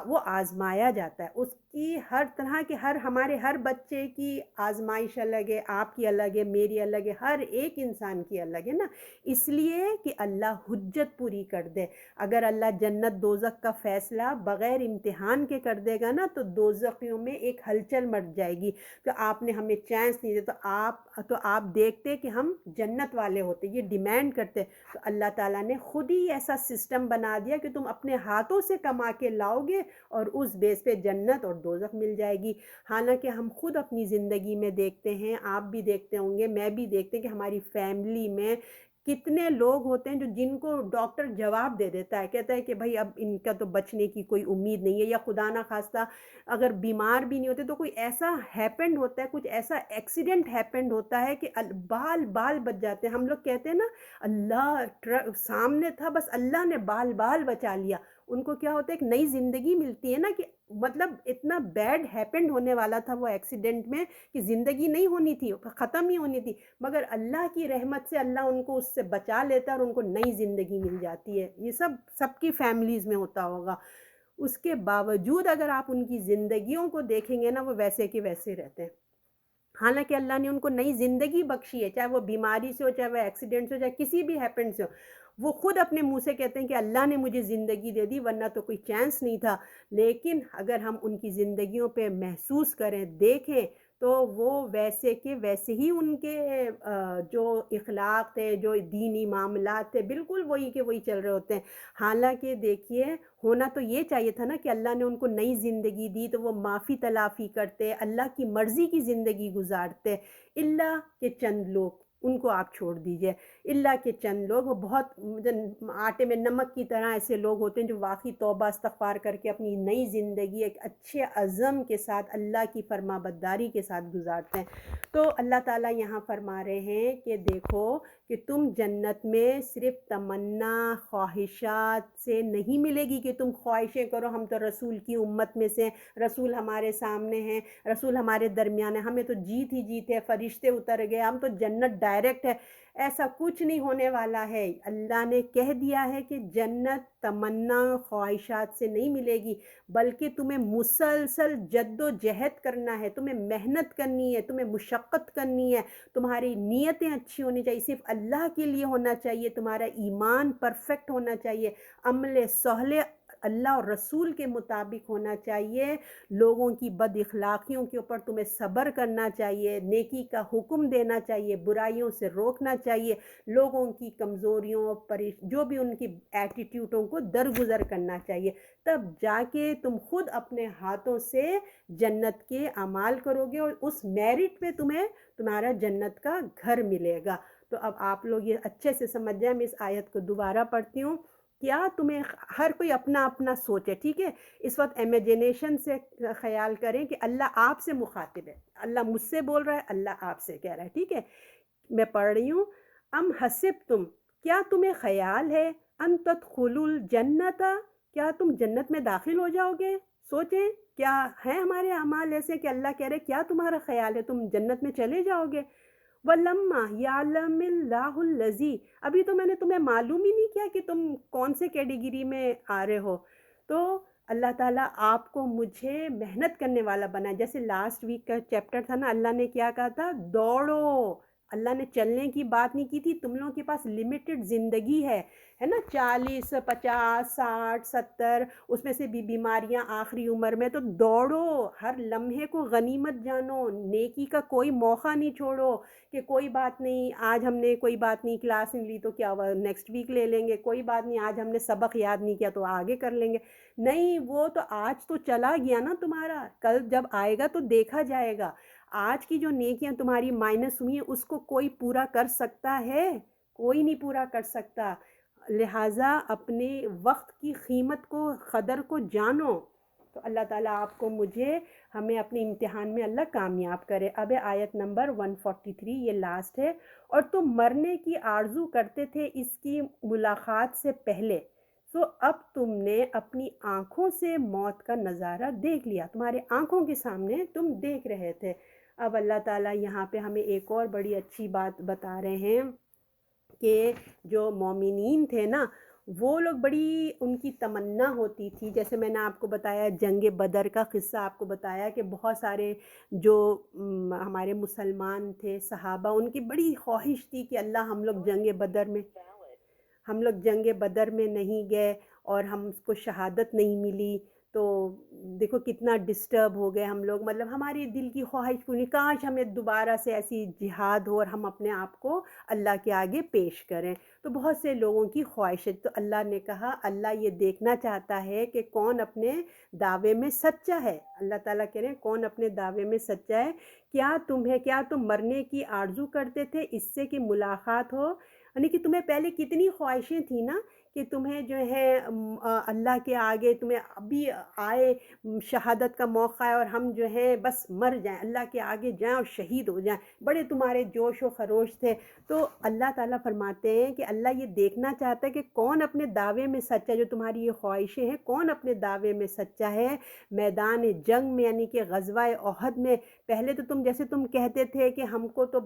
وہ آزمایا جاتا ہے. اس کی ہر طرح کے ہمارے ہر بچے کی آزمائش الگ ہے، آپ کی الگ ہے، میری الگ ہے، ہر ایک انسان کی الگ ہے نا. اس لیے کہ اللہ حجت پوری کر دے. اگر اللہ جنت دوزخ کا فیصلہ بغیر امتحان کے کر دے گا نا تو دوزخیوں میں ایک ہلچل مچ جائے گی کہ آپ نے ہمیں چانس نہیں دیا. تو آپ دیکھتے کہ ہم جنت والے ہوتے، یہ ڈیمانڈ کرتے. تو اللہ تعالیٰ نے خود ہی ایسا سسٹم بنا دیا کہ تم اپنے ہاتھوں سے کما کے لاؤ گے اور اس بیس پہ جنت اور دوزخ مل جائے گی. حالانکہ ہم خود اپنی زندگی میں دیکھتے ہیں، آپ بھی دیکھتے ہوں گے، میں بھی دیکھتے ہیں کہ ہماری فیملی میں کتنے لوگ ہوتے ہیں جن کو ڈاکٹر جواب دے دیتا ہے، کہتا ہے کہ بھائی اب ان کا تو بچنے کی کوئی امید نہیں ہے، یا خدا نہ خواستہ اگر بیمار بھی نہیں ہوتے تو کوئی ایسا ہیپنڈ ہوتا ہے، کچھ ایسا ایکسیڈنٹ ہیپنڈ ہوتا ہے کہ بال بچ جاتے ہیں. ہم لوگ کہتے ہیں نا اللہ سامنے تھا بس اللہ نے بال بچا لیا. ان کو کیا ہوتا ہے، ایک نئی زندگی ملتی ہے نا، کہ مطلب اتنا بیڈ ہیپنڈ ہونے والا تھا وہ ایکسیڈنٹ میں کہ زندگی نہیں ہونی تھی، ختم ہی ہونی تھی، مگر اللہ کی رحمت سے اللہ ان کو اس سے بچا لیتا ہے اور ان کو نئی زندگی مل جاتی ہے. یہ سب کی فیملیز میں ہوتا ہوگا. اس کے باوجود اگر آپ ان کی زندگیوں کو دیکھیں گے نا وہ ویسے کے ویسے رہتے ہیں. حالانکہ اللہ نے ان کو نئی زندگی بخشی ہے، چاہے وہ بیماری سے ہو، چاہے وہ ایکسیڈنٹ سے ہو، چاہے کسی بھی ہیپن سے ہو. وہ خود اپنے منہ سے کہتے ہیں کہ اللہ نے مجھے زندگی دے دی ورنہ تو کوئی چانس نہیں تھا. لیکن اگر ہم ان کی زندگیوں پہ محسوس کریں، دیکھیں، تو وہ ویسے کے ویسے ہی ان کے جو اخلاق تھے، جو دینی معاملات تھے، بالکل وہی کے وہی چل رہے ہوتے ہیں. حالانکہ دیکھیے ہونا تو یہ چاہیے تھا نا کہ اللہ نے ان کو نئی زندگی دی تو وہ معافی تلافی کرتے، اللہ کی مرضی کی زندگی گزارتے. اللہ کے چند لوگ ان کو آپ چھوڑ دیجئے، الا کہ چند لوگ، وہ بہت آٹے میں نمک کی طرح ایسے لوگ ہوتے ہیں جو واقعی توبہ استغفار کر کے اپنی نئی زندگی ایک اچھے عزم کے ساتھ اللہ کی فرما برداری کے ساتھ گزارتے ہیں۔ تو اللہ تعالیٰ یہاں فرما رہے ہیں کہ دیکھو کہ تم جنت میں صرف تمنا خواہشات سے نہیں ملے گی کہ تم خواہشیں کرو ہم تو رسول کی امت میں سے، رسول ہمارے سامنے ہیں، رسول ہمارے درمیان ہے، ہمیں تو جیت ہی جیت ہے، فرشتے اتر گئے، ہم تو جنت ڈائریکٹ ہے۔ ایسا کچھ نہیں ہونے والا ہے۔ اللہ نے کہہ دیا ہے کہ جنت تمنا خواہشات سے نہیں ملے گی، بلکہ تمہیں مسلسل جد و جہد کرنا ہے، تمہیں محنت کرنی ہے، تمہیں مشقت کرنی ہے، تمہاری نیتیں اچھی ہونی چاہیے، صرف اللہ کے لیے ہونا چاہیے، تمہارا ایمان پرفیکٹ ہونا چاہیے، عمل صالح اللہ اور رسول کے مطابق ہونا چاہیے، لوگوں کی بد اخلاقیوں کے اوپر تمہیں صبر کرنا چاہیے، نیکی کا حکم دینا چاہیے، برائیوں سے روکنا چاہیے، لوگوں کی کمزوریوں جو بھی ان کی ایٹیٹیوڈوں کو درگزر کرنا چاہیے، تب جا کے تم خود اپنے ہاتھوں سے جنت کے اعمال کرو گے اور اس میرٹ پہ تمہیں تمہارا جنت کا گھر ملے گا۔ تو اب آپ لوگ یہ اچھے سے سمجھ جائیں، میں اس آیت کو دوبارہ پڑھتی ہوں۔ کیا تمہیں ہر کوئی اپنا اپنا سوچے، ٹھیک ہے، اس وقت امیجنیشن سے خیال کریں کہ اللہ آپ سے مخاطب ہے، اللہ مجھ سے بول رہا ہے، اللہ آپ سے کہہ رہا ہے، ٹھیک ہے۔ میں پڑھ رہی ہوں، ام حسبتم، کیا تمہیں خیال ہے، ان تدخلوا الجنت، کیا تم جنت میں داخل ہو جاؤ گے؟ سوچیں، کیا ہیں ہمارے اعمال ایسے کہ اللہ کہہ رہے کیا تمہارا خیال ہے تم جنت میں چلے جاؤ گے؟ وَلَمَّا يَعْلَمِ اللَّهُ الَّذِي، ابھی تو میں نے تمہیں معلوم ہی نہیں کیا کہ تم کون سے کیٹیگری میں آ رہے ہو۔ تو اللہ تعالیٰ آپ کو مجھے محنت کرنے والا بنا، جیسے لاسٹ ویک کا چیپٹر تھا نا، اللہ نے کیا کہا تھا، دوڑو۔ اللہ نے چلنے کی بات نہیں کی تھی، تم لوگوں کے پاس لمیٹڈ زندگی ہے نا، 40 50 60 70، اس میں سے بھی بیماریاں آخری عمر میں، تو دوڑو، ہر لمحے کو غنیمت جانو، نیکی کا کوئی موقع نہیں چھوڑو کہ کوئی بات نہیں، آج ہم نے کوئی بات نہیں کلاس نہیں لی تو کیا ہوا، نیکسٹ ویک لے لیں گے، کوئی بات نہیں، آج ہم نے سبق یاد نہیں کیا تو آگے کر لیں گے۔ نہیں، وہ تو آج تو چلا گیا نا تمہارا، کل جب آئے گا تو دیکھا جائے گا۔ آج کی جو نیکیاں تمہاری مائنس ہوئی ہیں اس کو کوئی پورا کر سکتا ہے؟ کوئی نہیں پورا کر سکتا۔ لہٰذا اپنے وقت کی قیمت کو، قدر کو جانو۔ تو اللہ تعالیٰ آپ کو مجھے ہمیں اپنے امتحان میں اللہ کامیاب کرے۔ اب آیت نمبر 143، یہ لاسٹ ہے۔ اور تم مرنے کی آرزو کرتے تھے اس کی ملاقات سے پہلے، سو اب تم نے اپنی آنکھوں سے موت کا نظارہ دیکھ لیا، تمہارے آنکھوں کے سامنے تم دیکھ رہے تھے۔ اب اللہ تعالیٰ یہاں پہ ہمیں ایک اور بڑی اچھی بات بتا رہے ہیں کہ جو مومنین تھے نا، وہ لوگ بڑی ان کی تمنا ہوتی تھی، جیسے میں نے آپ کو بتایا جنگ بدر کا قصہ آپ کو بتایا کہ بہت سارے جو ہمارے مسلمان تھے صحابہ، ان کی بڑی خواہش تھی کہ اللہ ہم لوگ جنگ بدر میں نہیں گئے اور ہم کو شہادت نہیں ملی، تو دیکھو کتنا ڈسٹرب ہو گئے ہم لوگ، مطلب ہماری دل کی خواہش پوری، کاش ہمیں دوبارہ سے ایسی جہاد ہو اور ہم اپنے آپ کو اللہ کے آگے پیش کریں۔ تو بہت سے لوگوں کی خواہش ہے، تو اللہ نے کہا اللہ یہ دیکھنا چاہتا ہے کہ کون اپنے دعوے میں سچا ہے۔ اللہ تعالیٰ کہہ رہے ہیں کون اپنے دعوے میں سچا ہے، کیا تم مرنے کی آرزو کرتے تھے اس سے کہ ملاقات ہو، یعنی کہ تمہیں پہلے کتنی خواہشیں تھیں نا کہ تمہیں جو ہے اللہ کے آگے تمہیں ابھی آئے شہادت کا موقع ہے اور ہم جو ہے بس مر جائیں، اللہ کے آگے جائیں اور شہید ہو جائیں، بڑے تمہارے جوش و خروش تھے۔ تو اللہ تعالیٰ فرماتے ہیں کہ اللہ یہ دیکھنا چاہتا ہے کہ کون اپنے دعوے میں سچا ہے، جو تمہاری یہ خواہشیں ہیں کون اپنے دعوے میں سچا ہے۔ میدان جنگ میں یعنی کہ غزوہ احد میں پہلے تو تم کہتے تھے کہ ہم کو تو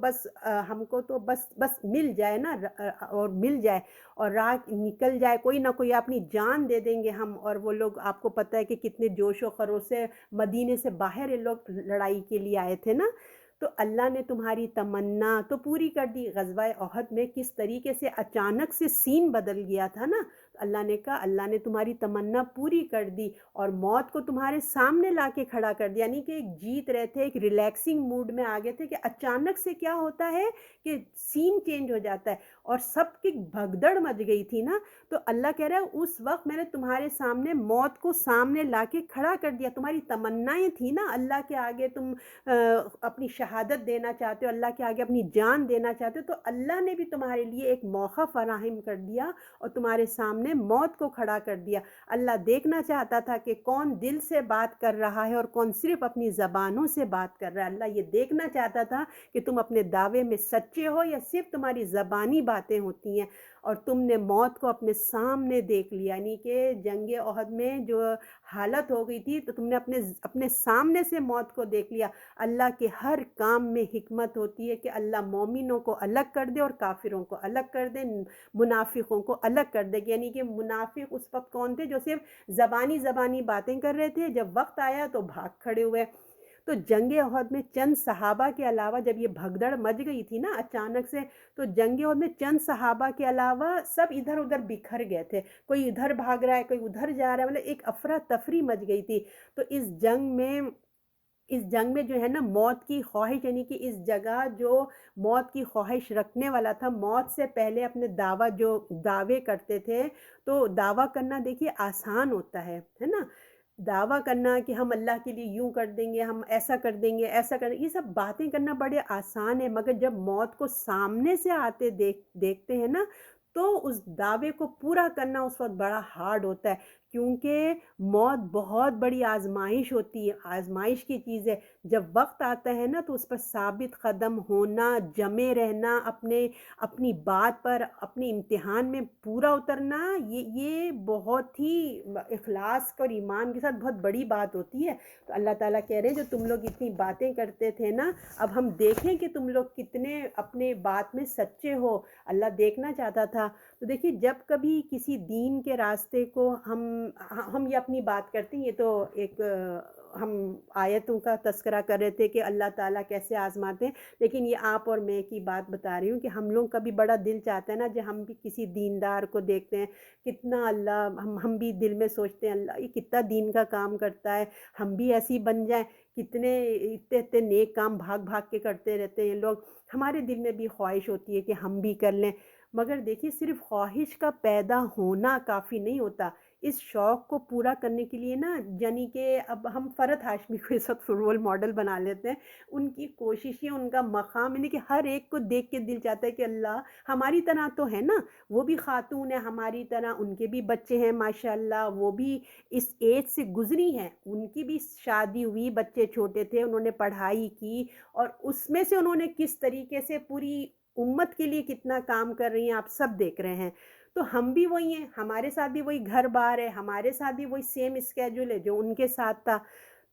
بس مل جائے نا، اور مل جائے اور راہ نکل جائے، کوئی نہ کوئی اپنی جان دے دیں گے ہم، اور وہ لوگ آپ کو پتہ ہے کہ کتنے جوش و خروش سے مدینے سے باہر یہ لوگ لڑائی کے لیے آئے تھے نا۔ تو اللہ نے تمہاری تمنا تو پوری کر دی۔ غزوہ احد میں کس طریقے سے اچانک سے سین بدل گیا تھا نا، اللہ نے کہا اللہ نے تمہاری تمنا پوری کر دی اور موت کو تمہارے سامنے لا کے کھڑا کر دیا، یعنی کہ ایک جیت رہے تھے، ایک ریلیکسنگ موڈ میں آ گئے تھے کہ اچانک سے کیا ہوتا ہے کہ سین چینج ہو جاتا ہے اور سب کی بھگدڑ مچ گئی تھی نا، تو اللہ کہہ رہا ہے اس وقت میں نے تمہارے سامنے موت کو سامنے لا کے کھڑا کر دیا، تمہاری تمنائیں تھی نا اللہ کے آگے تم اپنی شہادت دینا چاہتے ہو، اللہ کے آگے اپنی جان دینا چاہتے ہو، تو اللہ نے بھی تمہارے لیے ایک موقع فراہم کر دیا اور تمہارے سامنے موت کو کھڑا کر دیا۔ اللہ دیکھنا چاہتا تھا کہ کون دل سے بات کر رہا ہے اور کون صرف اپنی زبانوں سے بات کر رہا ہے۔ اللہ یہ دیکھنا چاہتا تھا کہ تم اپنے دعوے میں سچے ہو یا صرف تمہاری زبانی باتیں ہوتی ہیں، اور تم نے موت کو اپنے سامنے دیکھ لیا، یعنی کہ جنگ احد میں جو حالت ہو گئی تھی تو تم نے اپنے سامنے سے موت کو دیکھ لیا۔ اللہ کے ہر کام میں حکمت ہوتی ہے کہ اللہ مومنوں کو الگ کر دے اور کافروں کو الگ کر دے، منافقوں کو الگ کر دے، یعنی کہ منافق اس وقت کون تھے جو صرف زبانی باتیں کر رہے تھے، جب وقت آیا تو بھاگ کھڑے ہوئے۔ تو جنگ احد میں چند صحابہ کے علاوہ جب یہ بھگدڑ مچ گئی تھی نا اچانک سے، تو جنگ احد میں چند صحابہ کے علاوہ سب ادھر ادھر بکھر گئے تھے، کوئی ادھر بھاگ رہا ہے کوئی ادھر جا رہا ہے، مطلب ایک افراتفری مچ گئی تھی۔ تو اس جنگ میں جو ہے نا موت کی خواہش، یعنی کہ اس جگہ جو موت کی خواہش رکھنے والا تھا، موت سے پہلے اپنے دعوے کرتے تھے، تو دعویٰ کرنا دیکھیے آسان ہوتا ہے نا، دعویٰ کرنا کہ ہم اللہ کے لیے یوں کر دیں گے، ہم ایسا کر دیں گے، ایسا کر دیں گے، یہ سب باتیں کرنا بڑے آسان ہے، مگر جب موت کو سامنے سے آتے دیکھتے ہیں نا، تو اس دعوے کو پورا کرنا اس وقت بڑا ہارڈ ہوتا ہے، کیونکہ موت بہت بڑی آزمائش ہوتی ہے، آزمائش کی چیز ہے۔ جب وقت آتا ہے نا تو اس پر ثابت قدم ہونا، جمے رہنا، اپنی بات پر، اپنے امتحان میں پورا اترنا، یہ بہت ہی اخلاص اور ایمان کے ساتھ بہت بڑی بات ہوتی ہے۔ تو اللہ تعالیٰ کہہ رہے ہیں جو تم لوگ اتنی باتیں کرتے تھے نا، اب ہم دیکھیں کہ تم لوگ کتنے اپنے بات میں سچے ہو۔ اللہ دیکھنا چاہتا تھا۔ تو دیکھیے جب کبھی کسی دین کے راستے کو ہم یہ اپنی بات کرتے ہیں، یہ تو ایک ہم آیتوں کا تذکرہ کر رہے تھے کہ اللہ تعالیٰ کیسے آزماتے ہیں، لیکن یہ آپ اور میں کی بات بتا رہی ہوں کہ ہم لوگ کا بھی بڑا دل چاہتا ہے نا، جب ہم بھی کسی دیندار کو دیکھتے ہیں، کتنا اللہ ہم بھی دل میں سوچتے ہیں اللہ یہ کتنا دین کا کام کرتا ہے، ہم بھی ایسی بن جائیں، کتنے اتنے نیک کام بھاگ بھاگ کے کرتے رہتے ہیں لوگ، ہمارے دل میں بھی خواہش ہوتی ہے کہ ہم بھی کر لیں۔ مگر دیکھیے صرف خواہش کا پیدا ہونا کافی نہیں ہوتا، اس شوق کو پورا کرنے کے لیے نا، یعنی کہ اب ہم فرحت ہاشمی کو اس وقت رول ماڈل بنا لیتے ہیں، ان کی کوششیں، ان کا مقام، یعنی کہ ہر ایک کو دیکھ کے دل چاہتا ہے کہ اللہ ہماری طرح تو ہے نا، وہ بھی خاتون ہیں ہماری طرح، ان کے بھی بچے ہیں ماشاءاللہ، وہ بھی اس ایج سے گزری ہیں، ان کی بھی شادی ہوئی، بچے چھوٹے تھے، انہوں نے پڑھائی کی، اور اس میں سے انہوں نے کس طریقے سے پوری امت کے لیے کتنا کام کر رہی ہیں آپ سب دیکھ رہے ہیں۔ تو ہم بھی وہی ہیں، ہمارے ساتھ بھی وہی گھر بار ہے، ہمارے ساتھ بھی وہی سیم اسکیجول ہے جو ان کے ساتھ تھا،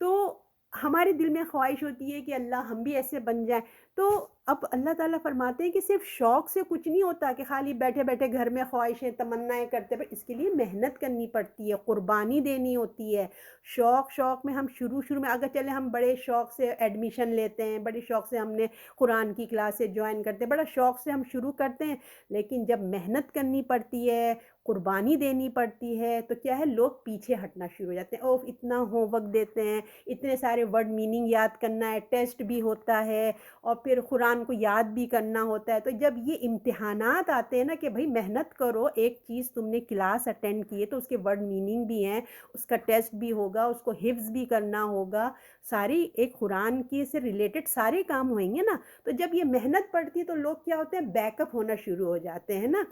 تو ہمارے دل میں خواہش ہوتی ہے کہ اللہ ہم بھی ایسے بن جائیں۔ تو اب اللہ تعالیٰ فرماتے ہیں کہ صرف شوق سے کچھ نہیں ہوتا کہ خالی بیٹھے بیٹھے گھر میں خواہشیں تمنائیں کرتے، پر اس کے لیے محنت کرنی پڑتی ہے، قربانی دینی ہوتی ہے۔ شوق میں ہم شروع میں اگر چلے ہم بڑے شوق سے ایڈمیشن لیتے ہیں، بڑے شوق سے ہم نے قرآن کی کلاسیں جوائن کرتے ہیں، بڑا شوق سے ہم شروع کرتے ہیں، لیکن جب محنت کرنی پڑتی ہے، قربانی دینی پڑتی ہے، تو کیا ہے لوگ پیچھے ہٹنا شروع ہو جاتے ہیں، اوہ اتنا ہوم ورک دیتے ہیں، اتنے سارے ورڈ میننگ یاد کرنا ہے، ٹیسٹ بھی ہوتا ہے، اور پھر قرآن کو یاد بھی کرنا ہوتا ہے۔ تو جب یہ امتحانات آتے ہیں نا کہ بھئی محنت کرو، ایک چیز تم نے کلاس اٹینڈ کی ہے تو اس کے ورڈ میننگ بھی ہیں، اس کا ٹیسٹ بھی ہوگا، اس کو حفظ بھی کرنا ہوگا، ساری ایک قرآن کی سے ریلیٹڈ سارے کام ہوئیں گے نا، تو جب یہ محنت پڑتی ہے تو لوگ کیا ہوتے ہیں بیک اپ ہونا شروع ہو جاتے ہیں نا۔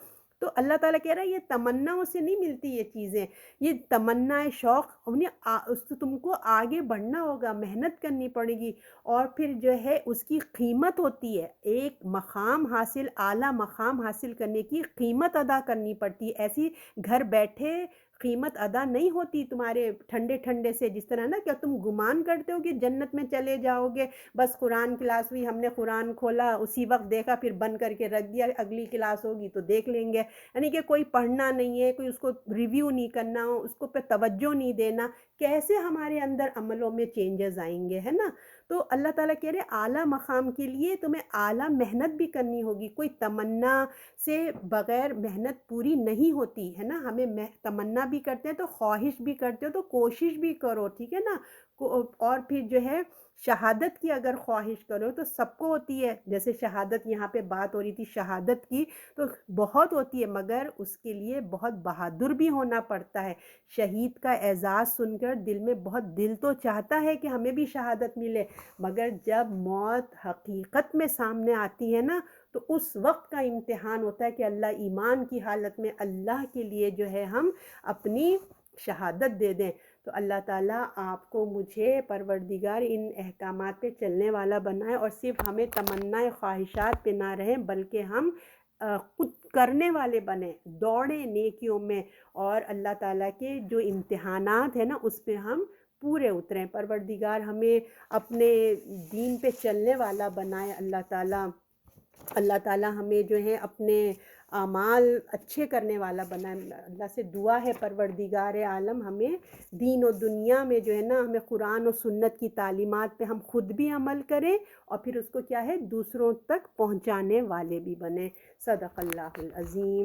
تو اللہ تعالیٰ کہہ رہا ہے یہ تمناؤں سے نہیں ملتی یہ چیزیں، یہ تمنا شوق تم کو آگے بڑھنا ہوگا، محنت کرنی پڑے گی، اور پھر جو ہے اس کی قیمت ہوتی ہے، ایک اعلیٰ مقام حاصل کرنے کی قیمت ادا کرنی پڑتی ہے، ایسی گھر بیٹھے قیمت ادا نہیں ہوتی تمہارے ٹھنڈے سے، جس طرح نا کیا تم گمان کرتے ہو کہ جنت میں چلے جاؤ گے، بس قرآن کلاس ہوئی ہم نے قرآن کھولا اسی وقت دیکھا پھر بند کر کے رکھ دیا، اگلی کلاس ہوگی تو دیکھ لیں گے، یعنی کہ کوئی پڑھنا نہیں ہے، کوئی اس کو ریویو نہیں کرنا، اس کو پہ توجہ نہیں دینا، کیسے ہمارے اندر عملوں میں چینجز آئیں گے، ہے نا۔ تو اللہ تعالیٰ کہہ رہے اعلیٰ مقام کے لیے تمہیں اعلیٰ محنت بھی کرنی ہوگی. کوئی تمنا سے بغیر محنت پوری نہیں ہوتی ہے نا. ہمیں تمنا بھی کرتے ہیں تو خواہش بھی کرتے ہو تو کوشش بھی کرو, ٹھیک ہے نا. اور پھر جو ہے شہادت کی اگر خواہش کرو تو سب کو ہوتی ہے, جیسے شہادت یہاں پہ بات ہو رہی تھی شہادت کی, تو بہت ہوتی ہے مگر اس کے لیے بہت بہادر بھی ہونا پڑتا ہے. شہید کا اعزاز سن کر دل میں بہت دل تو چاہتا ہے کہ ہمیں بھی شہادت ملے, مگر جب موت حقیقت میں سامنے آتی ہے نا تو اس وقت کا امتحان ہوتا ہے کہ اللہ ایمان کی حالت میں اللہ کے لیے جو ہے ہم اپنی شہادت دے دیں. تو اللہ تعالیٰ آپ کو مجھے پروردگار ان احکامات پہ چلنے والا بنائے, اور صرف ہمیں تمنا خواہشات پہ نہ رہیں بلکہ ہم خود کرنے والے بنیں, دوڑیں نیکیوں میں, اور اللہ تعالیٰ کے جو امتحانات ہیں نا اس پہ ہم پورے اتریں. پروردگار ہمیں اپنے دین پہ چلنے والا بنائے. اللہ تعالیٰ ہمیں جو ہے اپنے اعمال اچھے کرنے والا بنائے. اللہ سے دعا ہے پروردگار عالم ہمیں دین و دنیا میں جو ہے نا ہمیں قرآن و سنت کی تعلیمات پہ ہم خود بھی عمل کریں اور پھر اس کو کیا ہے دوسروں تک پہنچانے والے بھی بنیں. صدق اللہ العظیم.